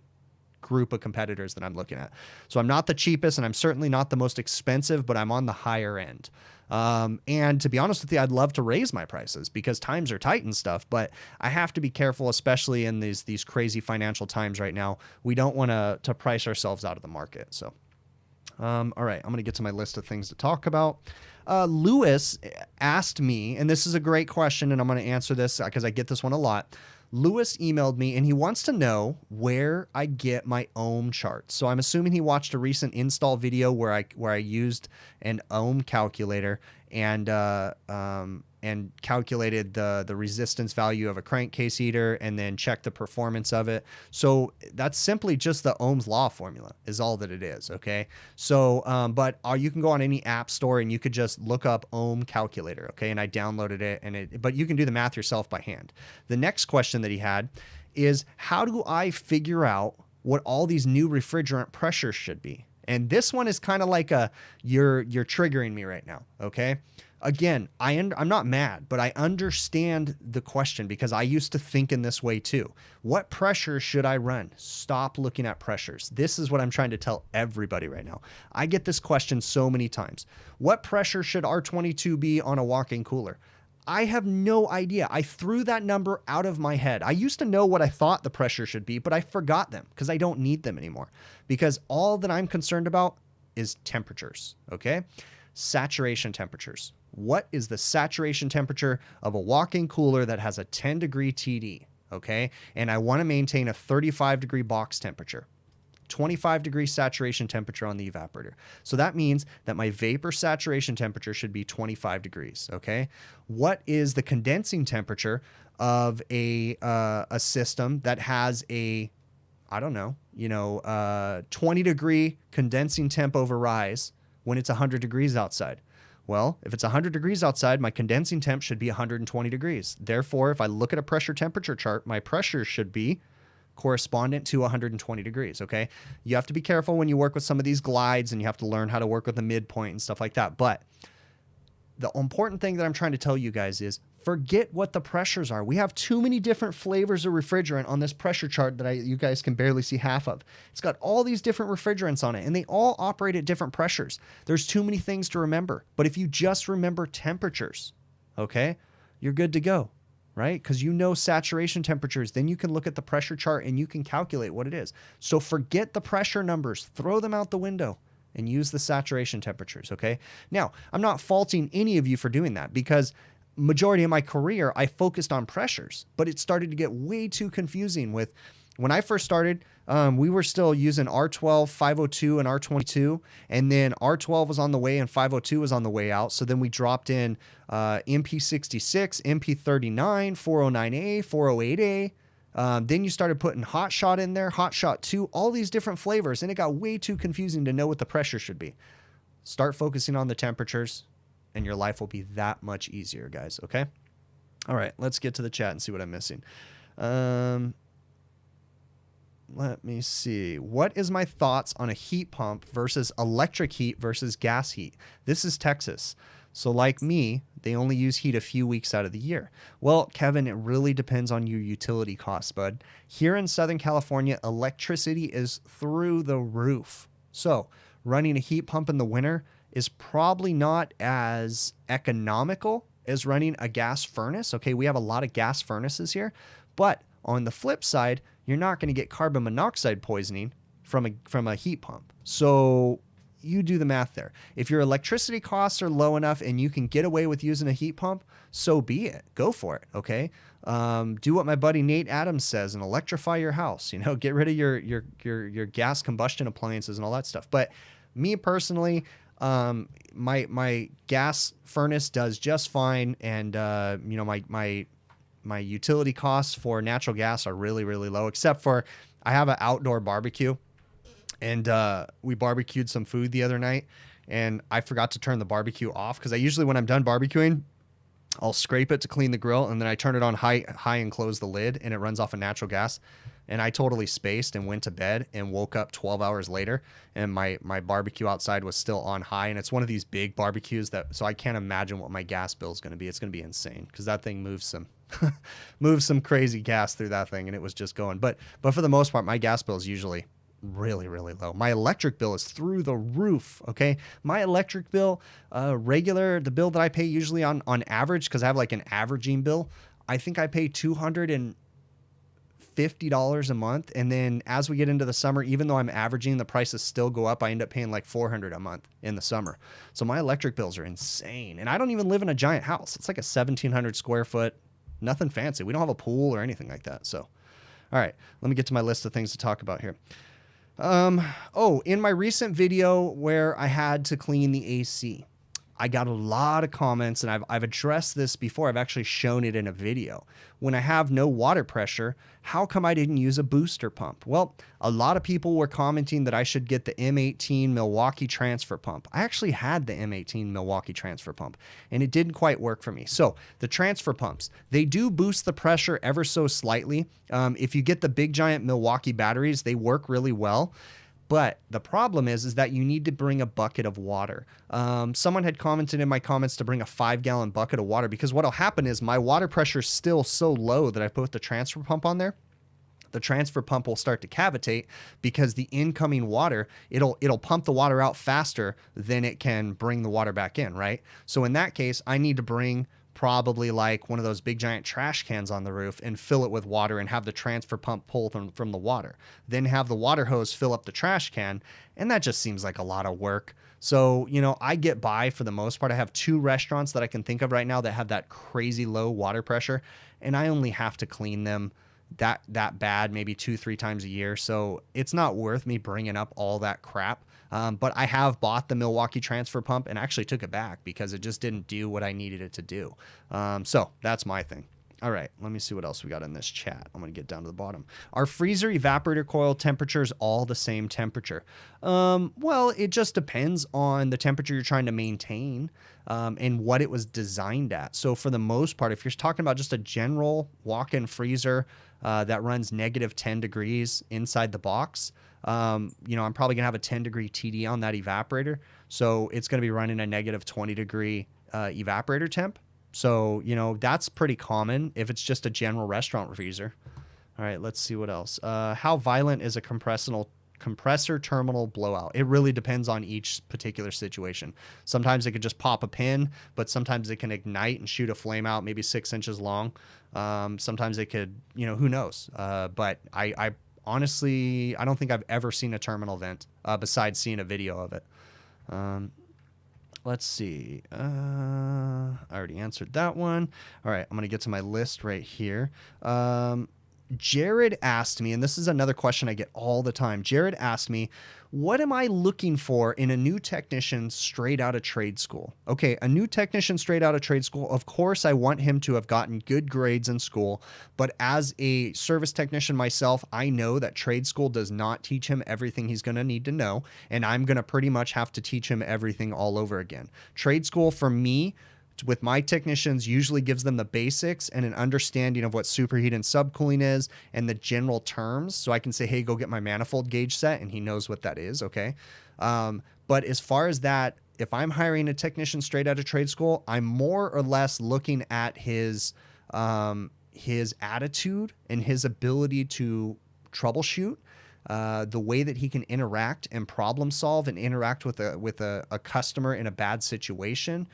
group of competitors that I'm looking at. So I'm not the cheapest, and I'm certainly not the most expensive, but I'm on the higher end. And to be honest with you, I'd love to raise my prices because times are tight and stuff, but I have to be careful, especially in these crazy financial times right now. We don't want to price ourselves out of the market. So, all right, I'm going to get to my list of things to talk about. Lewis asked me, and this is a great question, and I'm going to answer this because I get this one a lot. Lewis emailed me and he wants to know where I get my ohm charts. So I'm assuming he watched a recent install video where I used an ohm calculator and calculated the resistance value of a crankcase heater and then checked the performance of it. So that's simply just the Ohm's law formula is all that it is. Okay. So, but you can go on any app store and you could just look up ohm calculator. Okay. And I downloaded it but you can do the math yourself by hand. The next question that he had is, how do I figure out what all these new refrigerant pressures should be? And this one is kind of like you're triggering me right now. Okay. Again, I'm not mad, but I understand the question because I used to think in this way too. What pressure should I run? Stop looking at pressures. This is what I'm trying to tell everybody right now. I get this question so many times. What pressure should R22 be on a walk-in cooler? I have no idea. I threw that number out of my head. I used to know what I thought the pressure should be, but I forgot them because I don't need them anymore. Because all that I'm concerned about is temperatures, okay? Saturation temperatures. What is the saturation temperature of a walk-in cooler that has a 10-degree TD, okay? And I want to maintain a 35-degree box temperature. 25-degree saturation temperature on the evaporator. So that means that my vapor saturation temperature should be 25 degrees, okay? What is the condensing temperature of a system that has a, I don't know, 20-degree condensing temp over rise when it's 100 degrees outside? Well, if it's 100 degrees outside, my condensing temp should be 120 degrees. Therefore, if I look at a pressure temperature chart, my pressure should be correspondent to 120 degrees, okay? You have to be careful when you work with some of these glides, and you have to learn how to work with the midpoint and stuff like that. But the important thing that I'm trying to tell you guys is forget what the pressures are. We have too many different flavors of refrigerant on this pressure chart that you guys can barely see half of. It's got all these different refrigerants on it, and they all operate at different pressures. There's too many things to remember. But if you just remember temperatures, okay, you're good to go, right? Because you know saturation temperatures, then you can look at the pressure chart and you can calculate what it is. So forget the pressure numbers, throw them out the window and use the saturation temperatures, okay? Now, I'm not faulting any of you for doing that because majority of my career, I focused on pressures, but it started to get way too confusing with when I first started, we were still using R12, 502, and R22, and then R12 was on the way and 502 was on the way out. So then we dropped in MP66, MP39, 409A, 408A. Then you started putting Hot Shot in there, Hot Shot 2, all these different flavors, and it got way too confusing to know what the pressure should be. Start focusing on the temperatures, and your life will be that much easier, guys, okay? All right, let's get to the chat and see what I'm missing. Let me see. What is my thoughts on a heat pump versus electric heat versus gas heat? This is Texas. So like me, they only use heat a few weeks out of the year. Well, Kevin, it really depends on your utility costs, bud. Here in Southern California, electricity is through the roof. So running a heat pump in the winter is probably not as economical as running a gas furnace. Okay, we have a lot of gas furnaces here, but on the flip side, you're not going to get carbon monoxide poisoning from a heat pump. So you do the math there. If your electricity costs are low enough and you can get away with using a heat pump, so be it. Go for it, okay? Do what my buddy Nate Adams says and electrify your house. Get rid of your gas combustion appliances and all that stuff. But me personally, my gas furnace does just fine, and my utility costs for natural gas are really, really low, except for I have an outdoor barbecue, and we barbecued some food the other night, and I forgot to turn the barbecue off because I usually, when I'm done barbecuing, I'll scrape it to clean the grill, and then I turn it on high and close the lid, and it runs off of natural gas. And I totally spaced and went to bed and woke up 12 hours later, and my barbecue outside was still on high. And it's one of these big barbecues so I can't imagine what my gas bill is going to be. It's going to be insane because that thing moves some crazy gas through that thing, and it was just going. But for the most part, my gas bill is usually really, really low. My electric bill is through the roof, okay? My electric bill, the bill that I pay usually on average, because I have like an averaging bill, I think I pay $250 a month. And then as we get into the summer, even though I'm averaging, the prices still go up. I end up paying like $400 a month in the summer. So my electric bills are insane. And I don't even live in a giant house. It's like a 1,700 square foot, nothing fancy. We don't have a pool or anything like that. So, all right, let me get to my list of things to talk about here. In my recent video where I had to clean the AC, I got a lot of comments, and I've addressed this before. I've actually shown it in a video. When I have no water pressure, how come I didn't use a booster pump? Well, a lot of people were commenting that I should get the M18 Milwaukee transfer pump. I actually had the M18 Milwaukee transfer pump, and it didn't quite work for me. So the transfer pumps, they do boost the pressure ever so slightly. If you get the big giant Milwaukee batteries, they work really well. But the problem is that you need to bring a bucket of water. Someone had commented in my comments to bring a 5-gallon bucket of water, because what'll happen is my water pressure is still so low that I put the transfer pump on there. The transfer pump will start to cavitate because the incoming water, it'll pump the water out faster than it can bring the water back in, right? So in that case, I need to bring probably like one of those big giant trash cans on the roof and fill it with water and have the transfer pump pull from the water. Then have the water hose fill up the trash can, and that just seems like a lot of work. So, I get by for the most part. I have 2 restaurants that I can think of right now that have that crazy low water pressure, and I only have to clean them that bad maybe 2-3 times a year. So it's not worth me bringing up all that crap. But I have bought the Milwaukee transfer pump and actually took it back because it just didn't do what I needed it to do. So that's my thing. All right, let me see what else we got in this chat. I'm going to get down to the bottom. Our freezer evaporator coil temperature is all the same temperature. Well, it just depends on the temperature you're trying to maintain and what it was designed at. So for the most part, if you're talking about just a general walk-in freezer that runs -10 degrees inside the box, I'm probably going to have a 10-degree TD on that evaporator. So it's going to be running a -20 degree evaporator temp. So, that's pretty common if it's just a general restaurant freezer. All right, let's see what else. How violent is a compressor terminal blowout? It really depends on each particular situation. Sometimes it could just pop a pin, but sometimes it can ignite and shoot a flame out maybe 6 inches long. Sometimes it could, who knows? But I honestly, I don't think I've ever seen a terminal vent besides seeing a video of it. Let's see. I already answered that one. All right, I'm going to get to my list right here. Jared asked me, and this is another question I get all the time. Jared asked me, what am I looking for in a new technician straight out of trade school? Okay, a new technician straight out of trade school, of course I want him to have gotten good grades in school, but as a service technician myself, I know that trade school does not teach him everything he's going to need to know, and I'm going to pretty much have to teach him everything all over again. Trade school for me, with my technicians, usually gives them the basics and an understanding of what superheat and subcooling is and the general terms. So I can say, hey, go get my manifold gauge set, and he knows what that is, okay? But as far as that, if I'm hiring a technician straight out of trade school, I'm more or less looking at his attitude and his ability to troubleshoot, the way that he can interact and problem solve and interact with a customer in a bad situation,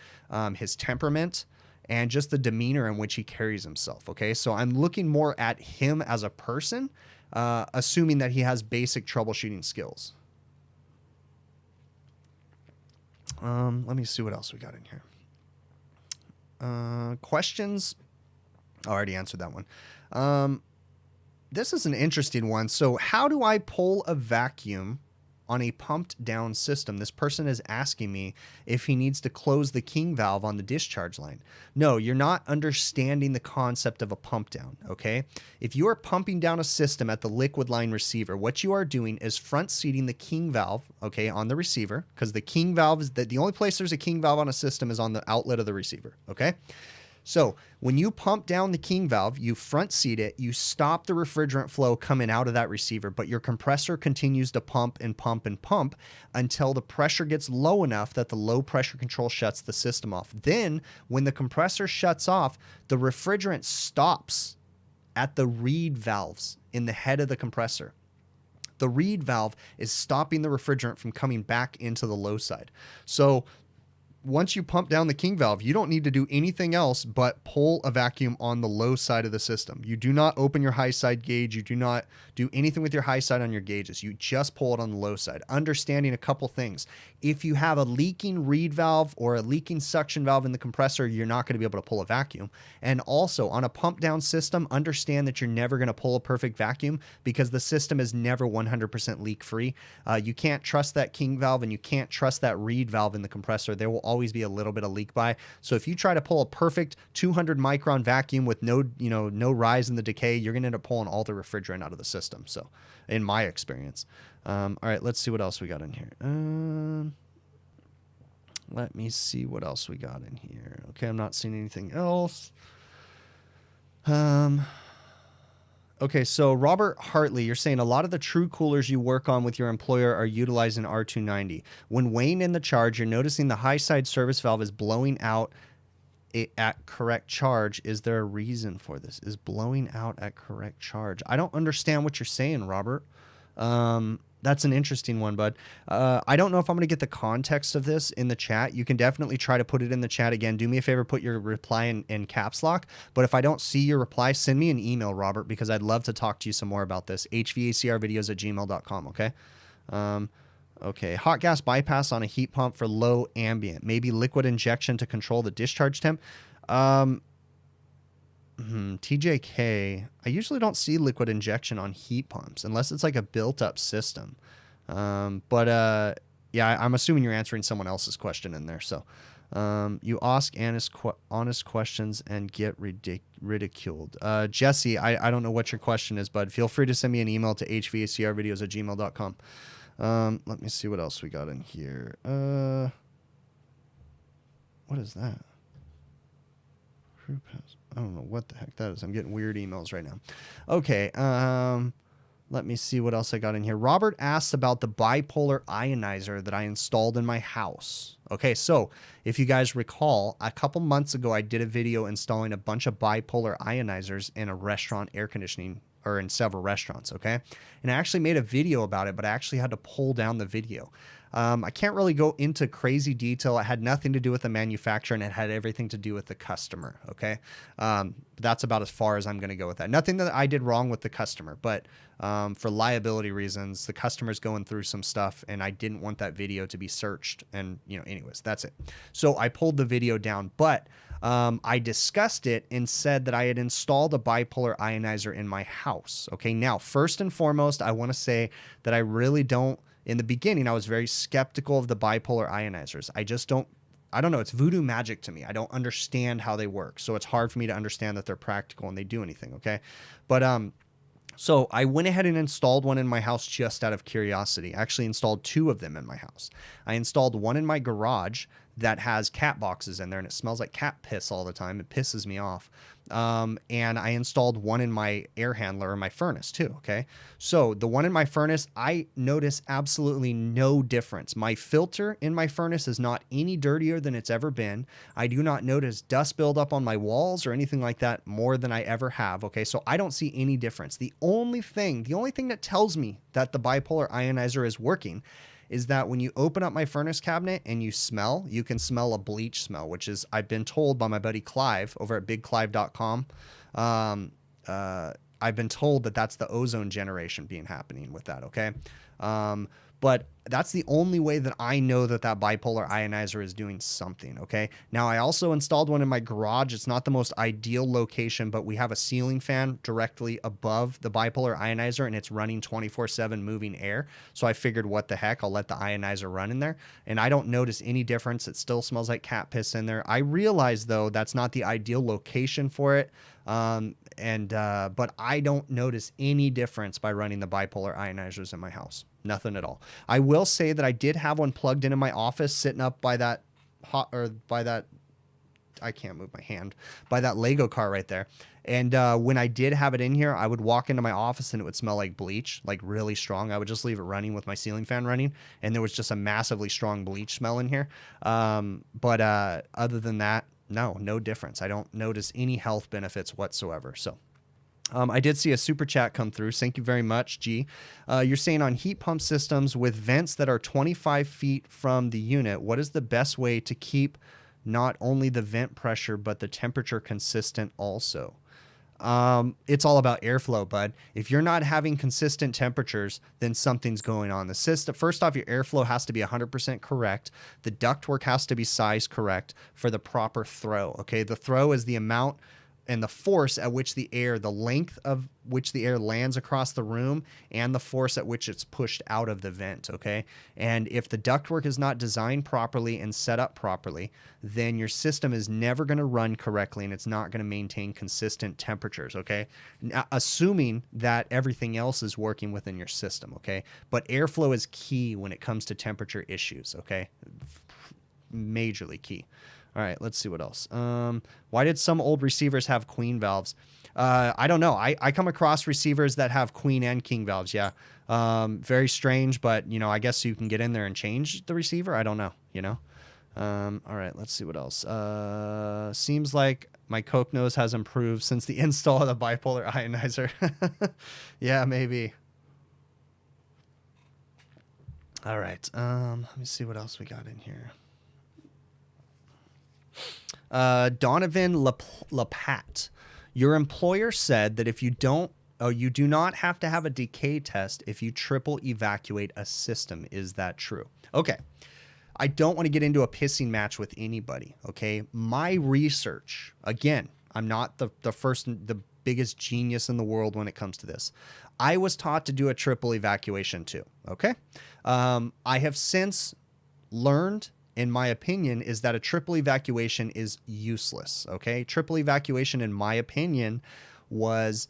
his temperament, and just the demeanor in which he carries himself. Okay, so I'm looking more at him as a person, assuming that he has basic troubleshooting skills. Let me see what else we got in here. Questions? I already answered that one. This is an interesting one. So how do I pull a vacuum on a pumped down system? This person is asking me if he needs to close the king valve on the discharge line. No, you're not understanding the concept of a pump down, okay? If you are pumping down a system at the liquid line receiver, what you are doing is front seating the king valve, okay, on the receiver, because the king valve is the only place there's a king valve on a system is on the outlet of the receiver, okay? So when you pump down the king valve, you front seat it, you stop the refrigerant flow coming out of that receiver, but your compressor continues to pump and pump and pump until the pressure gets low enough that the low pressure control shuts the system off. Then when the compressor shuts off, the refrigerant stops at the reed valves in the head of the compressor. The reed valve is stopping the refrigerant from coming back into the low side. So once you pump down the king valve, you don't need to do anything else but pull a vacuum on the low side of the system. You do not open your high side gauge. You do not do anything with your high side on your gauges. You just pull it on the low side. Understanding a couple things. If you have a leaking reed valve or a leaking suction valve in the compressor, you're not going to be able to pull a vacuum. And also on a pump down system, understand that you're never going to pull a perfect vacuum because the system is never 100% leak free. You can't trust that king valve and you can't trust that reed valve in the compressor. There will always be a little bit of leak by. So if you try to pull a perfect 200 micron vacuum with no rise in the decay, you're going to end up pulling all the refrigerant out of the system. So in my experience. All right, let's see what else we got in here. Let me see what else we got in here. Okay, I'm not seeing anything else. Okay, so Robert Hartley, you're saying a lot of the true coolers you work on with your employer are utilizing R290. When weighing in the charge, you're noticing the high side service valve is blowing out at correct charge. Is there a reason for this? Is blowing out at correct charge? I don't understand what you're saying, Robert. That's an interesting one, bud. I don't know if I'm going to get the context of this in the chat. You can definitely try to put it in the chat again. Do me a favor, put your reply in caps lock. But if I don't see your reply, send me an email, Robert, because I'd love to talk to you some more about this. hvacrvideos@gmail.com, okay? Okay, hot gas bypass on a heat pump for low ambient. Maybe liquid injection to control the discharge temp. TJK, I usually don't see liquid injection on heat pumps unless it's like a built-up system. Yeah, I'm assuming you're answering someone else's question in there. So you ask honest questions and get ridiculed. Jesse, I don't know what your question is, bud. Feel free to send me an email to hvacrvideos@gmail.com. Let me see what else we got in here. What is that? I don't know what the heck that is. I'm getting weird emails right now. Okay. Let me see what else I got in here. Robert asked about the bipolar ionizer that I installed in my house. Okay, so if you guys recall, a couple months ago, I did a video installing a bunch of bipolar ionizers in a restaurant air conditioning, or in several restaurants, okay? And I actually made a video about it, but I actually had to pull down the video. I can't really go into crazy detail. It had nothing to do with the manufacturer and it had everything to do with the customer, okay? That's about as far as I'm going to go with that. Nothing that I did wrong with the customer, but for liability reasons, the customer's going through some stuff and I didn't want that video to be searched. And, anyways, that's it. So I pulled the video down, but I discussed it and said that I had installed a bipolar ionizer in my house. Okay, now, first and foremost, I want to say that I really don't. In the beginning, I was very skeptical of the bipolar ionizers. I don't know. It's voodoo magic to me. I don't understand how they work. So it's hard for me to understand that they're practical and they do anything. Okay. But, so I went ahead and installed one in my house just out of curiosity. I actually installed 2 of them in my house. I installed one in my garage that has cat boxes in there and it smells like cat piss all the time. It pisses me off. And I installed one in my air handler or my furnace too. Okay. So the one in my furnace, I notice absolutely no difference. My filter in my furnace is not any dirtier than it's ever been. I do not notice dust buildup on my walls or anything like that more than I ever have. Okay. So I don't see any difference. The only thing that tells me that the bipolar ionizer is working is that when you open up my furnace cabinet and you can smell a bleach smell, which is, I've been told by my buddy Clive over at bigclive.com. I've been told that that's the ozone generation happening with that. Okay. But that's the only way that I know that that bipolar ionizer is doing something. Okay. Now I also installed one in my garage. It's not the most ideal location, but we have a ceiling fan directly above the bipolar ionizer and it's running 24/7 moving air. So I figured, what the heck, I'll let the ionizer run in there and I don't notice any difference. It still smells like cat piss in there. I realize though, that's not the ideal location for it. But I don't notice any difference by running the bipolar ionizers in my house. Nothing at all. I will say that I did have one plugged in my office, sitting up by that I can't move my hand, by that Lego car right there. And when I did have it in here, I would walk into my office and it would smell like bleach, like really strong. I would just leave it running with my ceiling fan running, and there was just a massively strong bleach smell in here. But other than that, no difference. I don't notice any health benefits whatsoever. So I did see a super chat come through. Thank you very much, G. You're saying on heat pump systems with vents that are 25 feet from the unit, what is the best way to keep not only the vent pressure, but the temperature consistent also? It's all about airflow, bud. If you're not having consistent temperatures, then something's going on. The system, first off, your airflow has to be 100% correct. The ductwork has to be sized correct for the proper throw. Okay. The throw is the amount and the force at which the air, the length of which the air lands across the room, and the force at which it's pushed out of the vent, okay? And if the ductwork is not designed properly and set up properly, then your system is never going to run correctly, and it's not going to maintain consistent temperatures, okay? Now, assuming that everything else is working within your system, okay? But airflow is key when it comes to temperature issues, okay? Majorly key. All right, let's see what else. Why did some old receivers have queen valves? I don't know. I come across receivers that have queen and king valves. Yeah. Very strange, but, you know, I guess you can get in there and change the receiver. I don't know, you know. All right, let's see what else. Seems like my Coke nose has improved since the install of the bipolar ionizer. Yeah, maybe. All right. Let me see what else we got in here. Donovan Lapat, your employer said that if you you do not have to have a decay test if you triple evacuate a system. Is that true? Okay. I don't want to get into a pissing match with anybody. Okay. My research, again, I'm not the biggest genius in the world when it comes to this. I was taught to do a triple evacuation too. Okay. I have since learned, in my opinion, is that a triple evacuation is useless, okay? Triple evacuation, in my opinion, was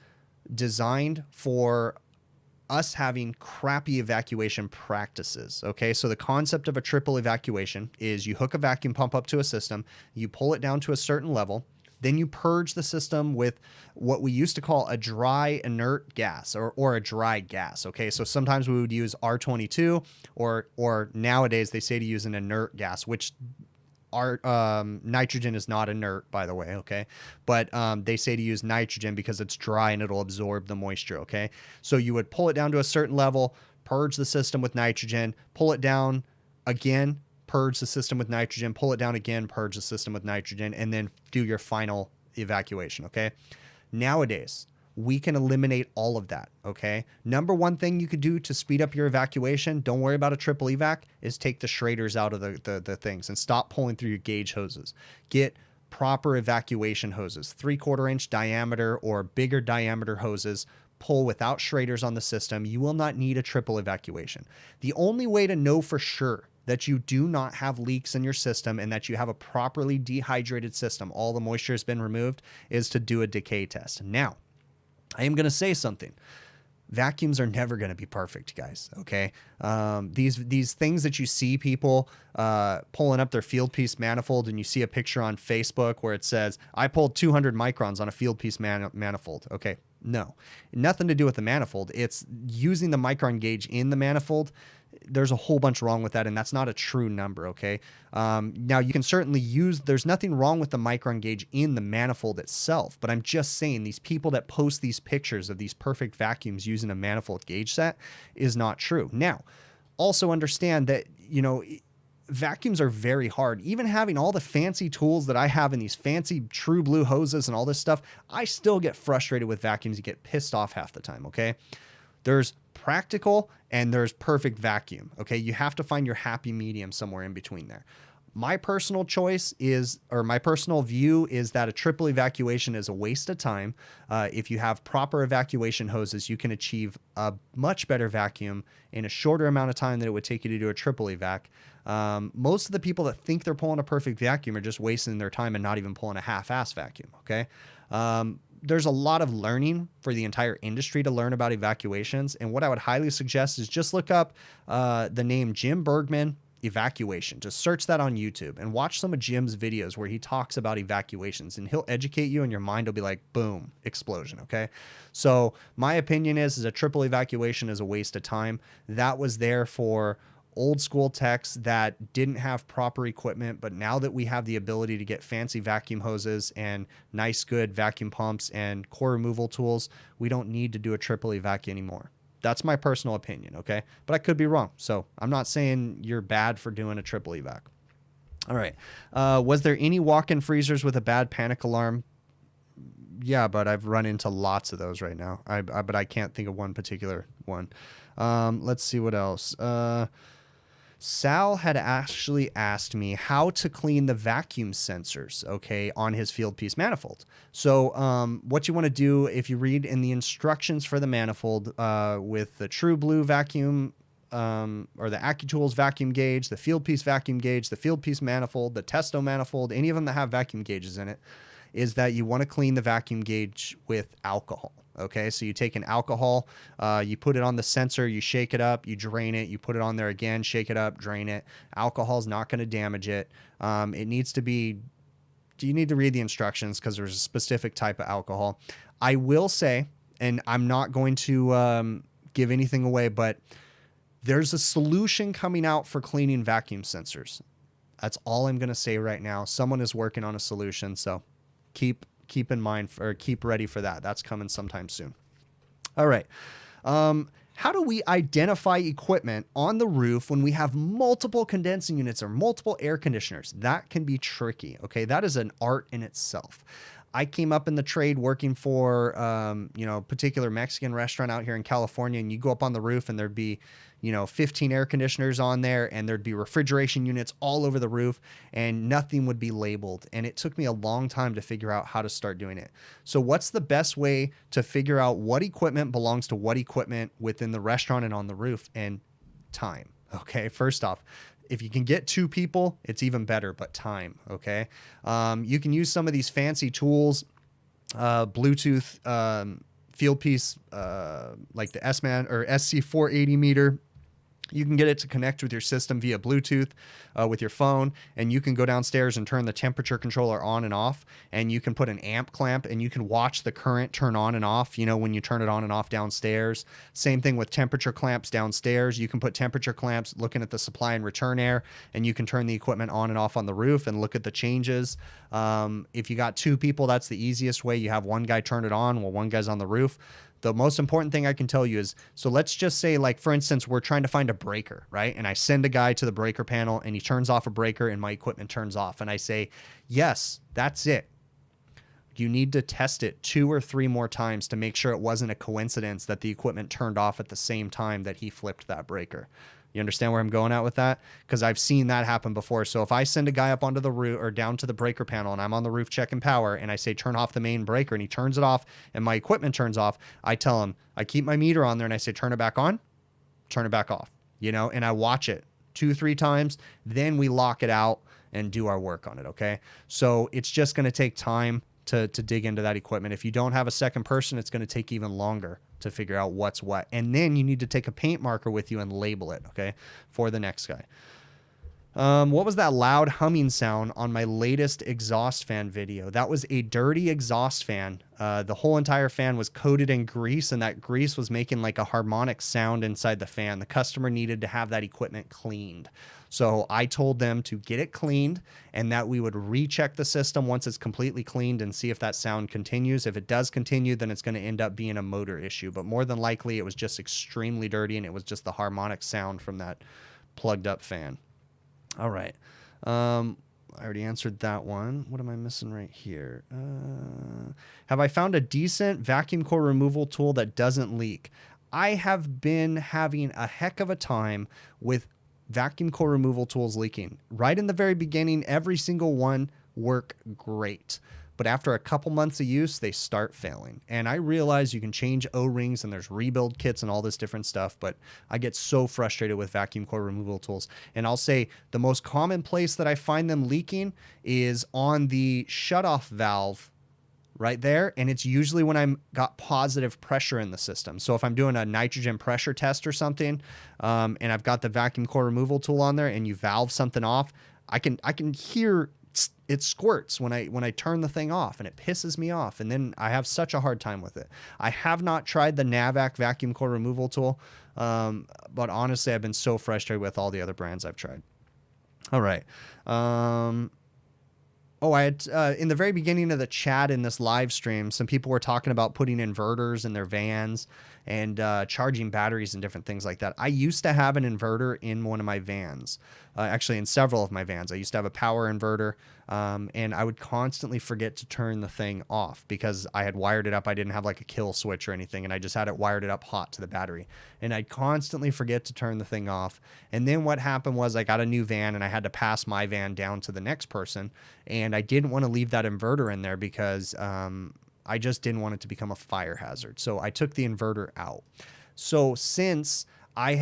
designed for us having crappy evacuation practices, okay? So the concept of a triple evacuation is you hook a vacuum pump up to a system, you pull it down to a certain level, then you purge the system with what we used to call a dry inert gas or a dry gas. Okay, so sometimes we would use R22 or nowadays they say to use an inert gas, which nitrogen is not inert, by the way. Okay, but they say to use nitrogen because it's dry and it'll absorb the moisture. Okay, so you would pull it down to a certain level, purge the system with nitrogen, pull it down again, purge the system with nitrogen, pull it down again, purge the system with nitrogen, and then do your final evacuation, okay? Nowadays, we can eliminate all of that, okay? Number one thing you could do to speed up your evacuation, don't worry about a triple evac, is take the Schraders out of the things and stop pulling through your gauge hoses. Get proper evacuation hoses, 3/4 inch diameter or bigger diameter hoses. Pull without Schraders on the system. You will not need a triple evacuation. The only way to know for sure that you do not have leaks in your system and that you have a properly dehydrated system, all the moisture has been removed, is to do a decay test. Now, I am going to say something. Vacuums are never going to be perfect, guys. Okay. These things that you see people pulling up their field piece manifold, and you see a picture on Facebook where it says, I pulled 200 microns on a field piece manifold. Okay. No, nothing to do with the manifold. It's using the micron gauge in the manifold. There's a whole bunch wrong with that, and that's not a true number, okay? Now, you can certainly there's nothing wrong with the micron gauge in the manifold itself, but I'm just saying these people that post these pictures of these perfect vacuums using a manifold gauge set is not true. Now, also understand that, you know, vacuums are very hard. Even having all the fancy tools that I have in these fancy True Blue hoses and all this stuff, I still get frustrated with vacuums. You get pissed off half the time, okay? There's practical and there's perfect vacuum, okay? You have to find your happy medium somewhere in between there. My personal choice is, or my personal view is that a triple evacuation is a waste of time. If you have proper evacuation hoses, you can achieve a much better vacuum in a shorter amount of time than it would take you to do a triple evac. Most of the people that think they're pulling a perfect vacuum are just wasting their time and not even pulling a half-ass vacuum, okay? There's a lot of learning for the entire industry to learn about evacuations, and what I would highly suggest is just look up the name Jim Bergman Evacuation. Just search that on YouTube and watch some of Jim's videos where he talks about evacuations, and he'll educate you and your mind will be like, boom, explosion, okay? So my opinion is a triple evacuation is a waste of time. That was there for old school techs that didn't have proper equipment, but now that we have the ability to get fancy vacuum hoses and nice, good vacuum pumps and core removal tools, we don't need to do a triple evac anymore. That's my personal opinion, okay? But I could be wrong. So I'm not saying you're bad for doing a triple evac. All right. Was there any walk-in freezers with a bad panic alarm? Yeah, but I've run into lots of those right now. But I can't think of one particular one. Let's see what else. Sal had actually asked me how to clean the vacuum sensors, okay, on his field piece manifold. So what you want to do, if you read in the instructions for the manifold with the True Blue vacuum or the AccuTools vacuum gauge, the field piece vacuum gauge, the field piece manifold, the Testo manifold, any of them that have vacuum gauges in it, is that you want to clean the vacuum gauge with alcohol. Okay, so you take an alcohol, you put it on the sensor, you shake it up, you drain it, you put it on there again, shake it up, drain it. Alcohol is not going to damage it. It needs to be, you need to read the instructions because there's a specific type of alcohol. I will say, and I'm not going to give anything away, but there's a solution coming out for cleaning vacuum sensors. That's all I'm going to say right now. Someone is working on a solution, so keep in mind or keep ready for that. That's coming sometime soon. All right. How do we identify equipment on the roof when we have multiple condensing units or multiple air conditioners? That can be tricky. Okay. That is an art in itself. I came up in the trade working for, a particular Mexican restaurant out here in California, and you go up on the roof and there'd be, 15 air conditioners on there, and there'd be refrigeration units all over the roof, and nothing would be labeled. And it took me a long time to figure out how to start doing it. So what's the best way to figure out what equipment belongs to what equipment within the restaurant and on the roof? And time. Okay. First off, if you can get 2 people, it's even better, but time. Okay. You can use some of these fancy tools, Bluetooth, field piece, like the S-Man or SC480 meter. You can get it to connect with your system via Bluetooth with your phone, and you can go downstairs and turn the temperature controller on and off, and you can put an amp clamp and you can watch the current turn on and off, when you turn it on and off downstairs. Same thing with temperature clamps downstairs. You can put temperature clamps looking at the supply and return air, and you can turn the equipment on and off on the roof and look at the changes. If you got 2 people, that's the easiest way. You have one guy turn it on while one guy's on the roof. The most important thing I can tell you is, so let's just say, like, for instance, we're trying to find a breaker, right? And I send a guy to the breaker panel and he turns off a breaker and my equipment turns off. And I say, yes, that's it. You need to test it 2 or 3 more times to make sure it wasn't a coincidence that the equipment turned off at the same time that he flipped that breaker. You understand where I'm going at with that? Because I've seen that happen before. So if I send a guy up onto the roof or down to the breaker panel and I'm on the roof checking power and I say, turn off the main breaker, and he turns it off and my equipment turns off, I tell him, I keep my meter on there and I say, turn it back on, turn it back off, and I watch it 2-3 times. Then we lock it out and do our work on it. Okay. So it's just going to take time to dig into that equipment. If you don't have a second person, it's going to take even longer to figure out what's what. And then you need to take a paint marker with you and label it, okay, for the next guy. What was that loud humming sound on my latest exhaust fan video? That was a dirty exhaust fan. The whole entire fan was coated in grease, and that grease was making like a harmonic sound inside the fan. The customer needed to have that equipment cleaned. So I told them to get it cleaned and that we would recheck the system once it's completely cleaned and see if that sound continues. If it does continue, then it's going to end up being a motor issue. But more than likely, it was just extremely dirty, and it was just the harmonic sound from that plugged up fan. All right. I already answered that one. What am I missing right here? Have I found a decent vacuum core removal tool that doesn't leak? I have been having a heck of a time with vacuum core removal tools leaking. Right in the very beginning, every single one work great. But after a couple months of use, they start failing. And I realize you can change O-rings and there's rebuild kits and all this different stuff, but I get so frustrated with vacuum core removal tools. And I'll say the most common place that I find them leaking is on the shutoff valve right there. And it's usually when I'm got positive pressure in the system. So if I'm doing a nitrogen pressure test or something, and I've got the vacuum core removal tool on there and you valve something off, I can hear it squirts when I turn the thing off, and it pisses me off. And then I have such a hard time with it. I have not tried the Navac vacuum core removal tool, but honestly, I've been so frustrated with all the other brands I've tried. All right. Oh, I had in the very beginning of the chat in this live stream, some people were talking about putting inverters in their vans and charging batteries and different things like that. I used to have an inverter in one of my vans, actually in several of my vans. I used to have a power inverter, and I would constantly forget to turn the thing off because I had wired it up. I didn't have like a kill switch or anything, and I just had it wired it up hot to the battery. And I'd constantly forget to turn the thing off. And then what happened was I got a new van, and I had to pass my van down to the next person, and I didn't want to leave that inverter in there because I just didn't want it to become a fire hazard. So I took the inverter out. So since I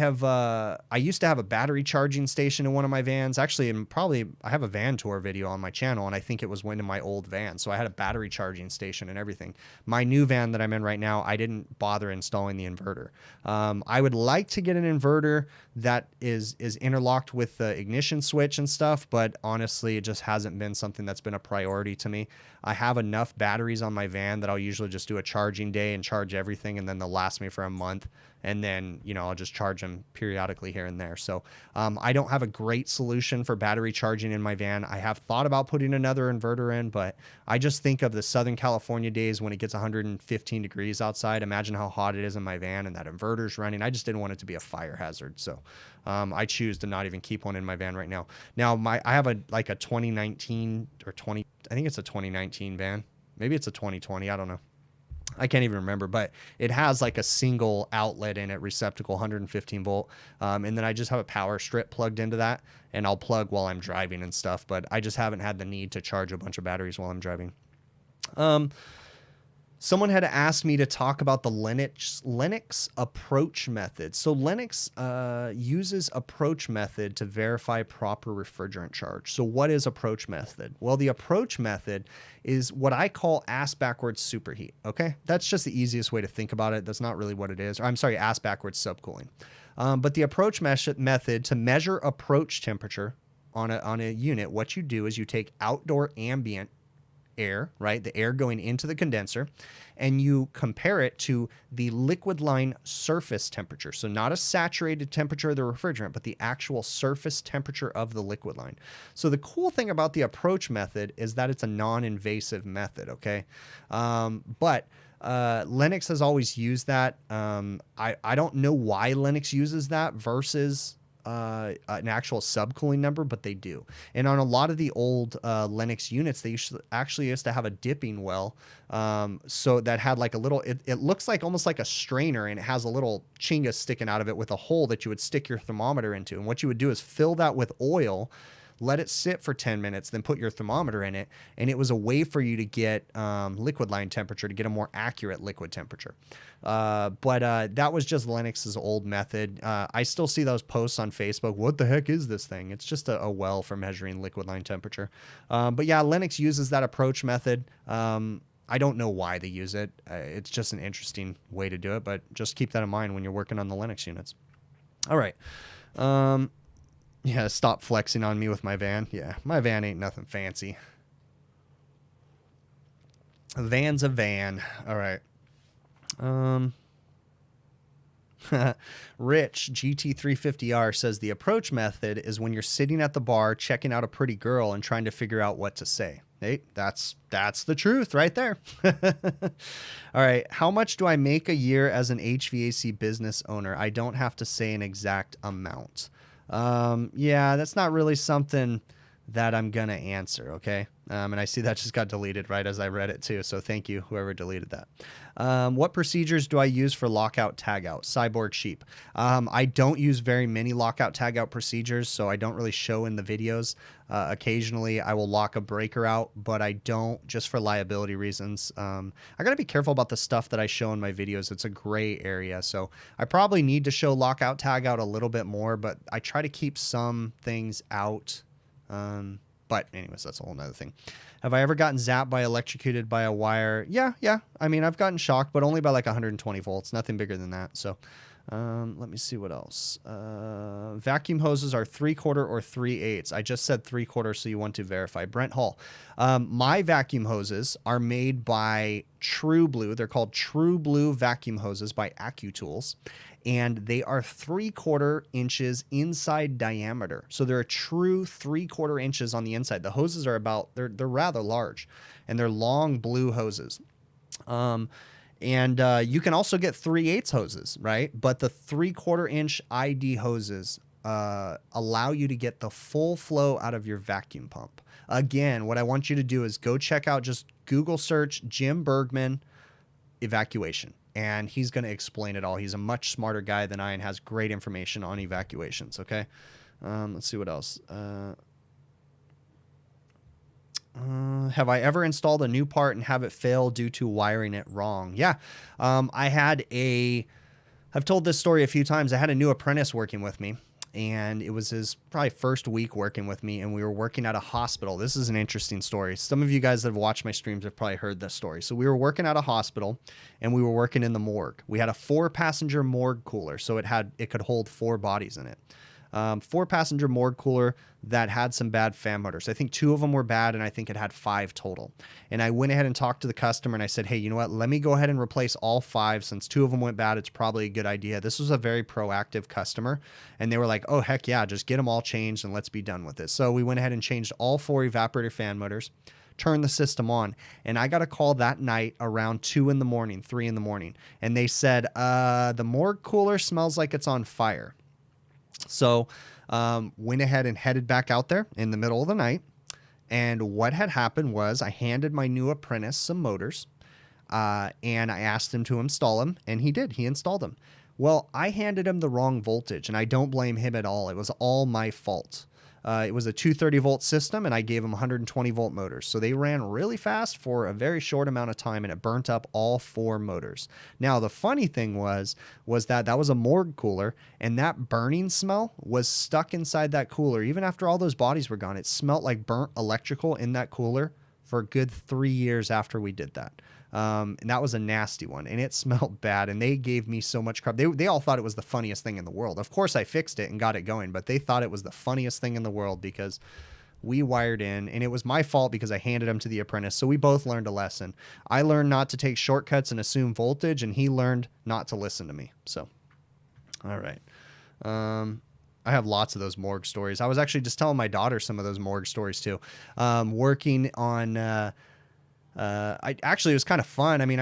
used to have a battery charging station in one of my vans. Actually, and probably I have a van tour video on my channel, and I think it was one of my old vans. So I had a battery charging station and everything. My new van that I'm in right now, I didn't bother installing the inverter. I would like to get an inverter that is interlocked with the ignition switch and stuff, but honestly, it just hasn't been something that's been a priority to me. I have enough batteries on my van that I'll usually just do a charging day and charge everything, and then they'll last me for a month. And then, you know, I'll just charge them periodically here and there. So I don't have a great solution for battery charging in my van. I have thought about putting another inverter in, but I just think of the Southern California days when it gets 115 degrees outside. Imagine how hot it is in my van, and that inverter's running. I just didn't want it to be a fire hazard. So I choose to not even keep one in my van right now. Now, I have a 2019 or I think it's a 2019 van. Maybe it's a 2020. I don't know. I can't even remember, but it has like a single outlet in it, receptacle, 115 volt. And then I just have a power strip plugged into that, and I'll plug while I'm driving and stuff, but I just haven't had the need to charge a bunch of batteries while I'm driving. Someone had asked me to talk about the Linux approach method. So Linux uses approach method to verify proper refrigerant charge. So what is approach method? Well, the approach method is what I call ass backwards superheat. Okay, that's just the easiest way to think about it. That's not really what it is. Or I'm sorry, ass backwards subcooling. But the approach method to measure approach temperature on a unit, what you do is you take outdoor ambient air, right? The air going into the condenser, and you compare it to the liquid line surface temperature. So not a saturated temperature of the refrigerant, but the actual surface temperature of the liquid line. So the cool thing about the approach method is that it's a non-invasive method, okay? But Linux has always used that. I don't know why Linux uses that versus an actual subcooling number, but they do. And on a lot of the old Linux units, they actually used to have a dipping well. So that had like a little, it looks like almost like a strainer, and it has a little chinga sticking out of it with a hole that you would stick your thermometer into. And what you would do is fill that with oil, let it sit for 10 minutes, then put your thermometer in it. And it was a way for you to get liquid line temperature, to get a more accurate liquid temperature. But that was just Linux's old method. I still see those posts on Facebook. What the heck is this thing? It's just a well for measuring liquid line temperature. But yeah, Linux uses that approach method. I don't know why they use it. It's just an interesting way to do it, but just keep that in mind when you're working on the Linux units. All right. Yeah, stop flexing on me with my van. Yeah, my van ain't nothing fancy. A van's a van. All right. Rich GT350R says the approach method is when you're sitting at the bar checking out a pretty girl and trying to figure out what to say. Hey, that's the truth right there. All right. How much do I make a year as an HVAC business owner? I don't have to say an exact amount. Yeah, that's not really something that I'm going to answer. Okay. And I see that just got deleted right as I read it too. So thank you, whoever deleted that. What procedures do I use for lockout tagout? Cyborg sheep. I don't use very many lockout tagout procedures, so I don't really show in the videos. Occasionally I will lock a breaker out, but I don't, just for liability reasons. I got to be careful about the stuff that I show in my videos. It's a gray area. So I probably need to show lockout tagout a little bit more, but I try to keep some things out. But anyways, that's a whole nother thing. Have I ever gotten zapped by electrocuted by a wire? Yeah. I mean, I've gotten shocked, but only by like 120 volts, nothing bigger than that. So, Let me see what else. Vacuum hoses are 3/4 or 3/8. I just said 3/4, so you want to verify. Brent Hall. My vacuum hoses are made by True Blue. They're called True Blue vacuum hoses by AccuTools, and they are 3/4 inches inside diameter. So they're a true 3/4 inches on the inside. The hoses are they're rather large, and they're long blue hoses. And you can also get 3/8 hoses, right? But the 3/4 inch ID hoses allow you to get the full flow out of your vacuum pump. Again, what I want you to do is go check out, just Google search Jim Bergman evacuation, and he's going to explain it all. He's a much smarter guy than I and has great information on evacuations, okay? Let's see what else. Have I ever installed a new part and have it fail due to wiring it wrong? Yeah. I've told this story a few times. I had a new apprentice working with me, and it was his probably first week working with me, and we were working at a hospital. This is an interesting story. Some of you guys that have watched my streams have probably heard this story. So we were working at a hospital, and we were working in the morgue. We had a 4-passenger morgue cooler, so it could hold 4 bodies in it. 4-passenger morgue cooler that had some bad fan motors. I think 2 of them were bad, and I think it had 5 total. And I went ahead and talked to the customer, and I said, hey, you know what? Let me go ahead and replace all 5. Since 2 of them went bad, it's probably a good idea. This was a very proactive customer, and they were like, oh, heck yeah, just get them all changed, and let's be done with this. So we went ahead and changed all 4 evaporator fan motors, turned the system on, and I got a call that night around 2 in the morning, 3 in the morning, and they said, the morgue cooler smells like it's on fire. So went ahead and headed back out there in the middle of the night. And what had happened was I handed my new apprentice some motors, and I asked him to install them, and he did. He installed them. Well, I handed him the wrong voltage, and I don't blame him at all. It was all my fault. It was a 230-volt system, and I gave him 120-volt motors. So they ran really fast for a very short amount of time, and it burnt up all 4 motors. Now, the funny thing was that was a morgue cooler, and that burning smell was stuck inside that cooler. Even after all those bodies were gone, it smelled like burnt electrical in that cooler for a good 3 years after we did that. And that was a nasty one, and it smelled bad, and they gave me so much crap. They all thought it was the funniest thing in the world. Of course, I fixed it and got it going, but they thought it was the funniest thing in the world because we wired in, and it was my fault because I handed him to the apprentice. So we both learned a lesson. I learned not to take shortcuts and assume voltage, and he learned not to listen to me. So, all right. I have lots of those morgue stories. I was actually just telling my daughter some of those morgue stories too. Working on... it was kind of fun. I mean,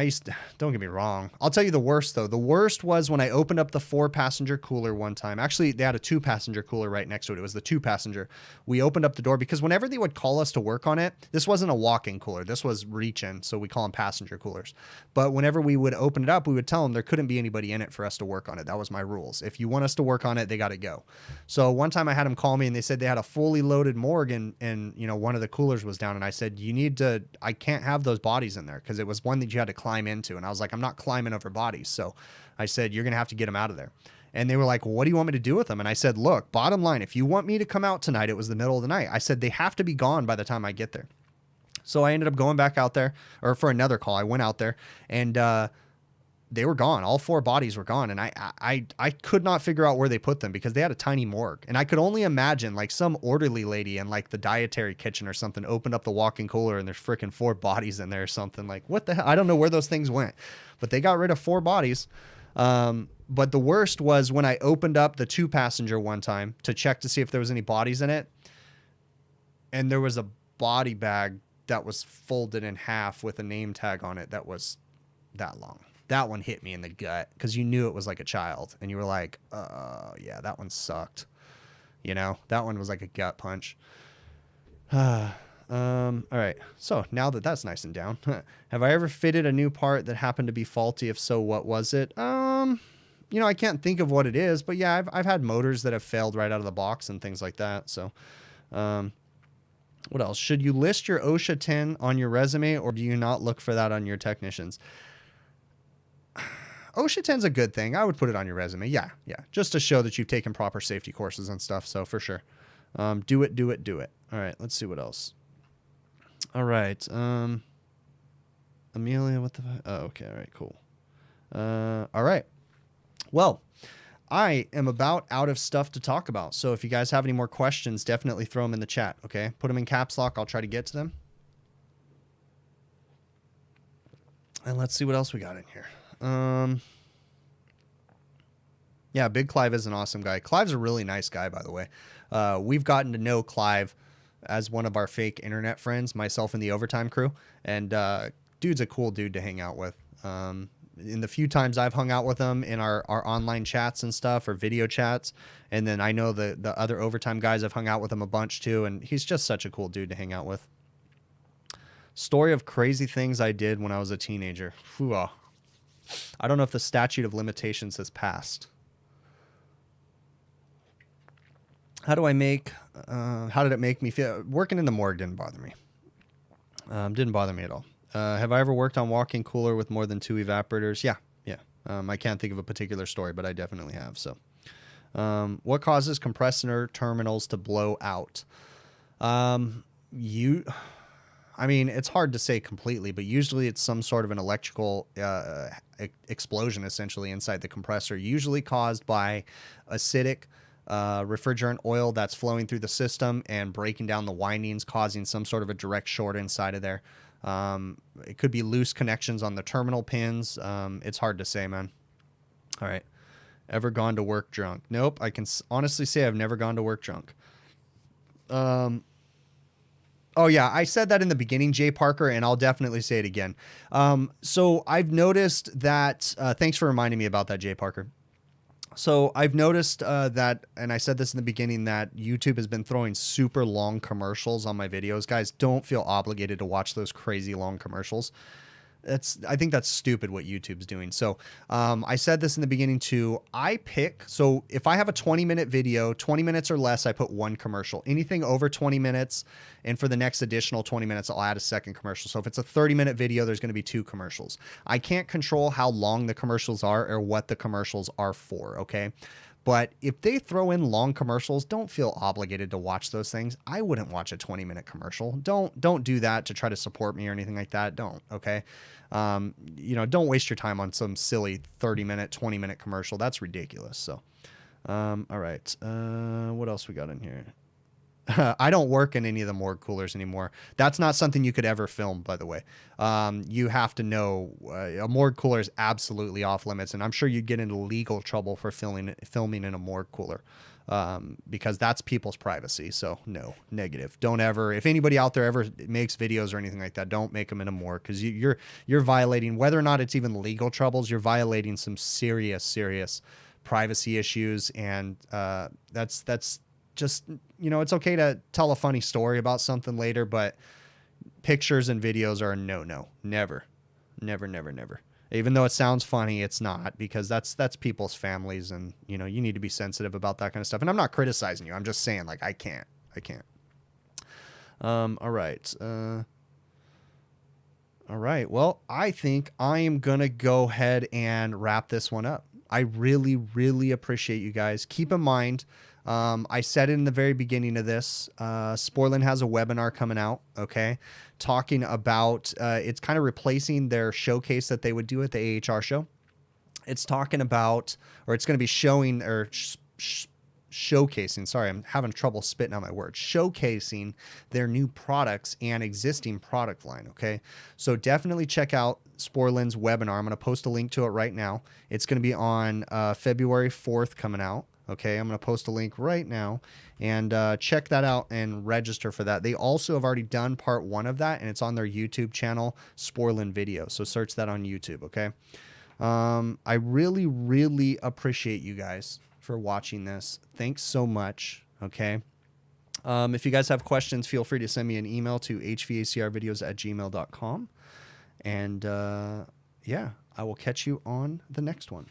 don't get me wrong. I'll tell you the worst though. The worst was when I opened up the 4-passenger cooler one time. Actually, they had a 2-passenger cooler right next to it. It was the 2-passenger. We opened up the door because whenever they would call us to work on it, this wasn't a walk-in cooler. This was reach-in. So we call them passenger coolers. But whenever we would open it up, we would tell them there couldn't be anybody in it for us to work on it. That was my rules. If you want us to work on it, they got to go. So one time I had them call me and they said they had a fully loaded morgue and you know, one of the coolers was down. And I said, I can't have those bodies in there because it was one that you had to climb into, and I was like, I'm not climbing over bodies. So I said, you're gonna have to get them out of there. And they were like, well, what do you want me to do with them? And I said, look, bottom line, if you want me to come out tonight, it was the middle of the night, I said they have to be gone by the time I get there. So I ended up going back out there, or for another call, I went out there, and they were gone. All 4 bodies were gone. And I could not figure out where they put them because they had a tiny morgue. And I could only imagine like some orderly lady in like the dietary kitchen or something opened up the walk-in cooler and there's freaking 4 bodies in there or something. Like, what the hell? I don't know where those things went, but they got rid of 4 bodies. But the worst was when I opened up the 2-passenger one time to check to see if there was any bodies in it. And there was a body bag that was folded in half with a name tag on it that was that long. That one hit me in the gut because you knew it was like a child and you were like, yeah, that one sucked. You know, that one was like a gut punch. All right. So now that that's nice and down, have I ever fitted a new part that happened to be faulty? If so, what was it? You know, I can't think of what it is, but yeah, I've had motors that have failed right out of the box and things like that. So, what else? Should you list your OSHA 10 on your resume or do you not look for that on your technicians? OSHA 10 is a good thing. I would put it on your resume. Yeah. Just to show that you've taken proper safety courses and stuff. So for sure. Do it. All right. Let's see what else. All right. Amelia, what the... Oh, okay. All right, cool. All right. Well, I am about out of stuff to talk about. So if you guys have any more questions, definitely throw them in the chat. Okay. Put them in caps lock. I'll try to get to them. And let's see what else we got in here. Yeah, Big Clive is an awesome guy. Clive's a really nice guy, by the way. We've gotten to know Clive as one of our fake internet friends, myself and the Overtime crew. And dude's a cool dude to hang out with. In the few times I've hung out with him in our online chats and stuff, or video chats, and then I know the other Overtime guys have hung out with him a bunch too, and he's just such a cool dude to hang out with. Story of crazy things I did when I was a teenager. Whew. I don't know if the statute of limitations has passed. How did it make me feel? Working in the morgue didn't bother me. Didn't bother me at all. Have I ever worked on walk-in cooler with more than 2 evaporators? Yeah. I can't think of a particular story, but I definitely have. So, what causes compressor terminals to blow out? I mean, it's hard to say completely, but usually it's some sort of an electrical explosion essentially inside the compressor, usually caused by acidic refrigerant oil that's flowing through the system and breaking down the windings, causing some sort of a direct short inside of there. It could be loose connections on the terminal pins. It's hard to say, man. All right. Ever gone to work drunk? Nope. I can honestly say I've never gone to work drunk. Oh, yeah, I said that in the beginning, Jay Parker, and I'll definitely say it again. So I've noticed that, thanks for reminding me about that, Jay Parker. So I've noticed that, and I said this in the beginning, that YouTube has been throwing super long commercials on my videos. Guys, don't feel obligated to watch those crazy long commercials. I think that's stupid what YouTube's doing. So I said this in the beginning too. So if I have a 20-minute video, 20 minutes or less, I put 1 commercial. Anything over 20 minutes, and for the next additional 20 minutes, I'll add a second commercial. So if it's a 30-minute video, there's going to be 2 commercials. I can't control how long the commercials are or what the commercials are for, okay? But if they throw in long commercials, don't feel obligated to watch those things. I wouldn't watch a 20-minute commercial. Don't do that to try to support me or anything like that. Don't, okay? Don't waste your time on some silly 30-minute, 20-minute commercial. That's ridiculous. So, all right. What else we got in here? I don't work in any of the morgue coolers anymore. That's not something you could ever film, by the way. You have to know a morgue cooler is absolutely off limits, and I'm sure you'd get into legal trouble for filming in a morgue cooler because that's people's privacy. So no, negative. Don't ever. If anybody out there ever makes videos or anything like that, don't make them in a morgue because you're violating, whether or not it's even legal troubles, you're violating some serious privacy issues, and that's just, it's okay to tell a funny story about something later, but pictures and videos are a no. Never. Even though it sounds funny, it's not, because that's people's families, and you need to be sensitive about that kind of stuff. And I'm not criticizing you. I'm just saying, like, I can't. All right. Well, I think I am going to go ahead and wrap this one up. I really appreciate you guys. Keep in mind, I said it in the very beginning of this, Sporlan has a webinar coming out, okay, talking about, it's kind of replacing their showcase that they would do at the AHR show. It's talking about, or it's going to be showing, or showcasing, sorry, I'm having trouble spitting out my words, showcasing their new products and existing product line, okay? So definitely check out Sporlan's webinar. I'm going to post a link to it right now. It's going to be on February 4th coming out. Okay, I'm going to post a link right now, and check that out and register for that. They also have already done part 1 of that, and it's on their YouTube channel, Sporlan Video. So search that on YouTube, okay? I really appreciate you guys for watching this. Thanks so much, okay? If you guys have questions, feel free to send me an email to hvacrvideos@gmail.com. And yeah, I will catch you on the next one.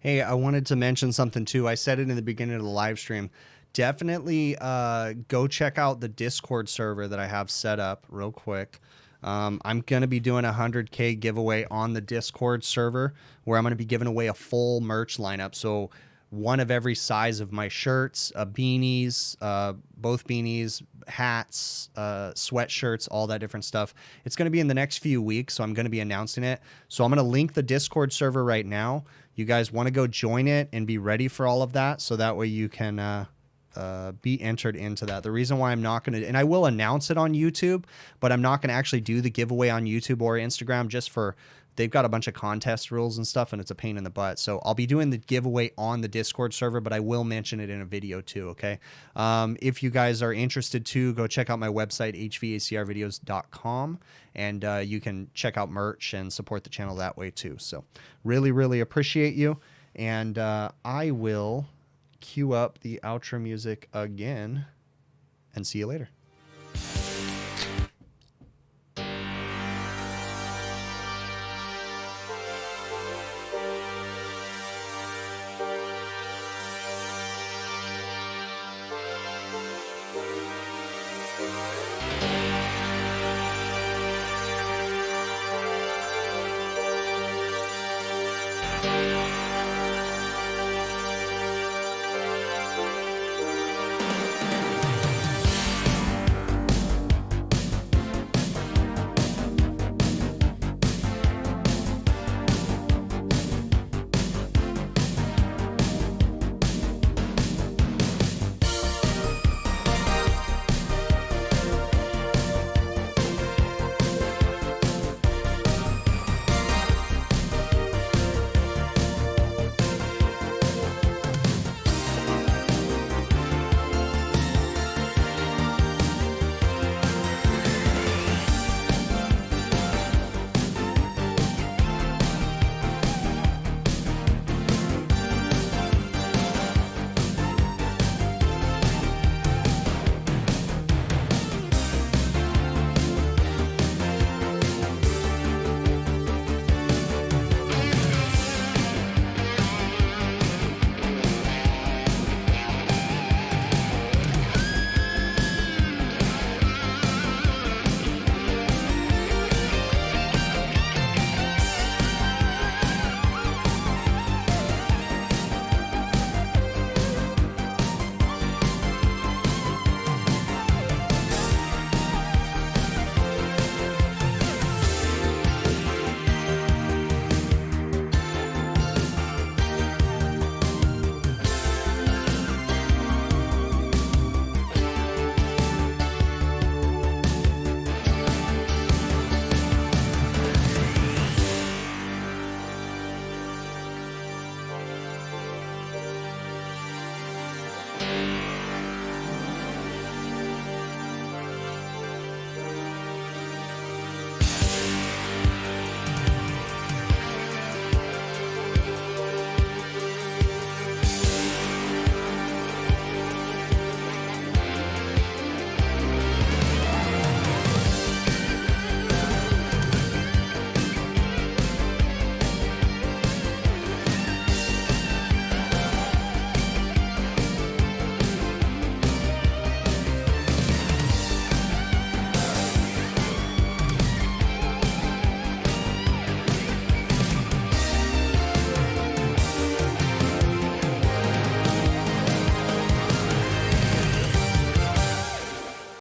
Hey, I wanted to mention something too. I said it in the beginning of the live stream. Definitely go check out the Discord server that I have set up real quick. I'm going to be doing a 100K giveaway on the Discord server where I'm going to be giving away a full merch lineup. So one of every size of my shirts, beanies, both beanies, hats, sweatshirts, all that different stuff. It's going to be in the next few weeks, so I'm going to be announcing it. So I'm going to link the Discord server right now. You guys want to go join it and be ready for all of that, so that way you can be entered into that. The reason why I'm not going to, and I will announce it on YouTube, but I'm not going to actually do the giveaway on YouTube or Instagram just for, they've got a bunch of contest rules and stuff and it's a pain in the butt. So I'll be doing the giveaway on the Discord server, but I will mention it in a video too. Okay. If you guys are interested too, go check out my website, hvacrvideos.com, and you can check out merch and support the channel that way too. So really, really appreciate you. And I will cue up the outro music again and see you later.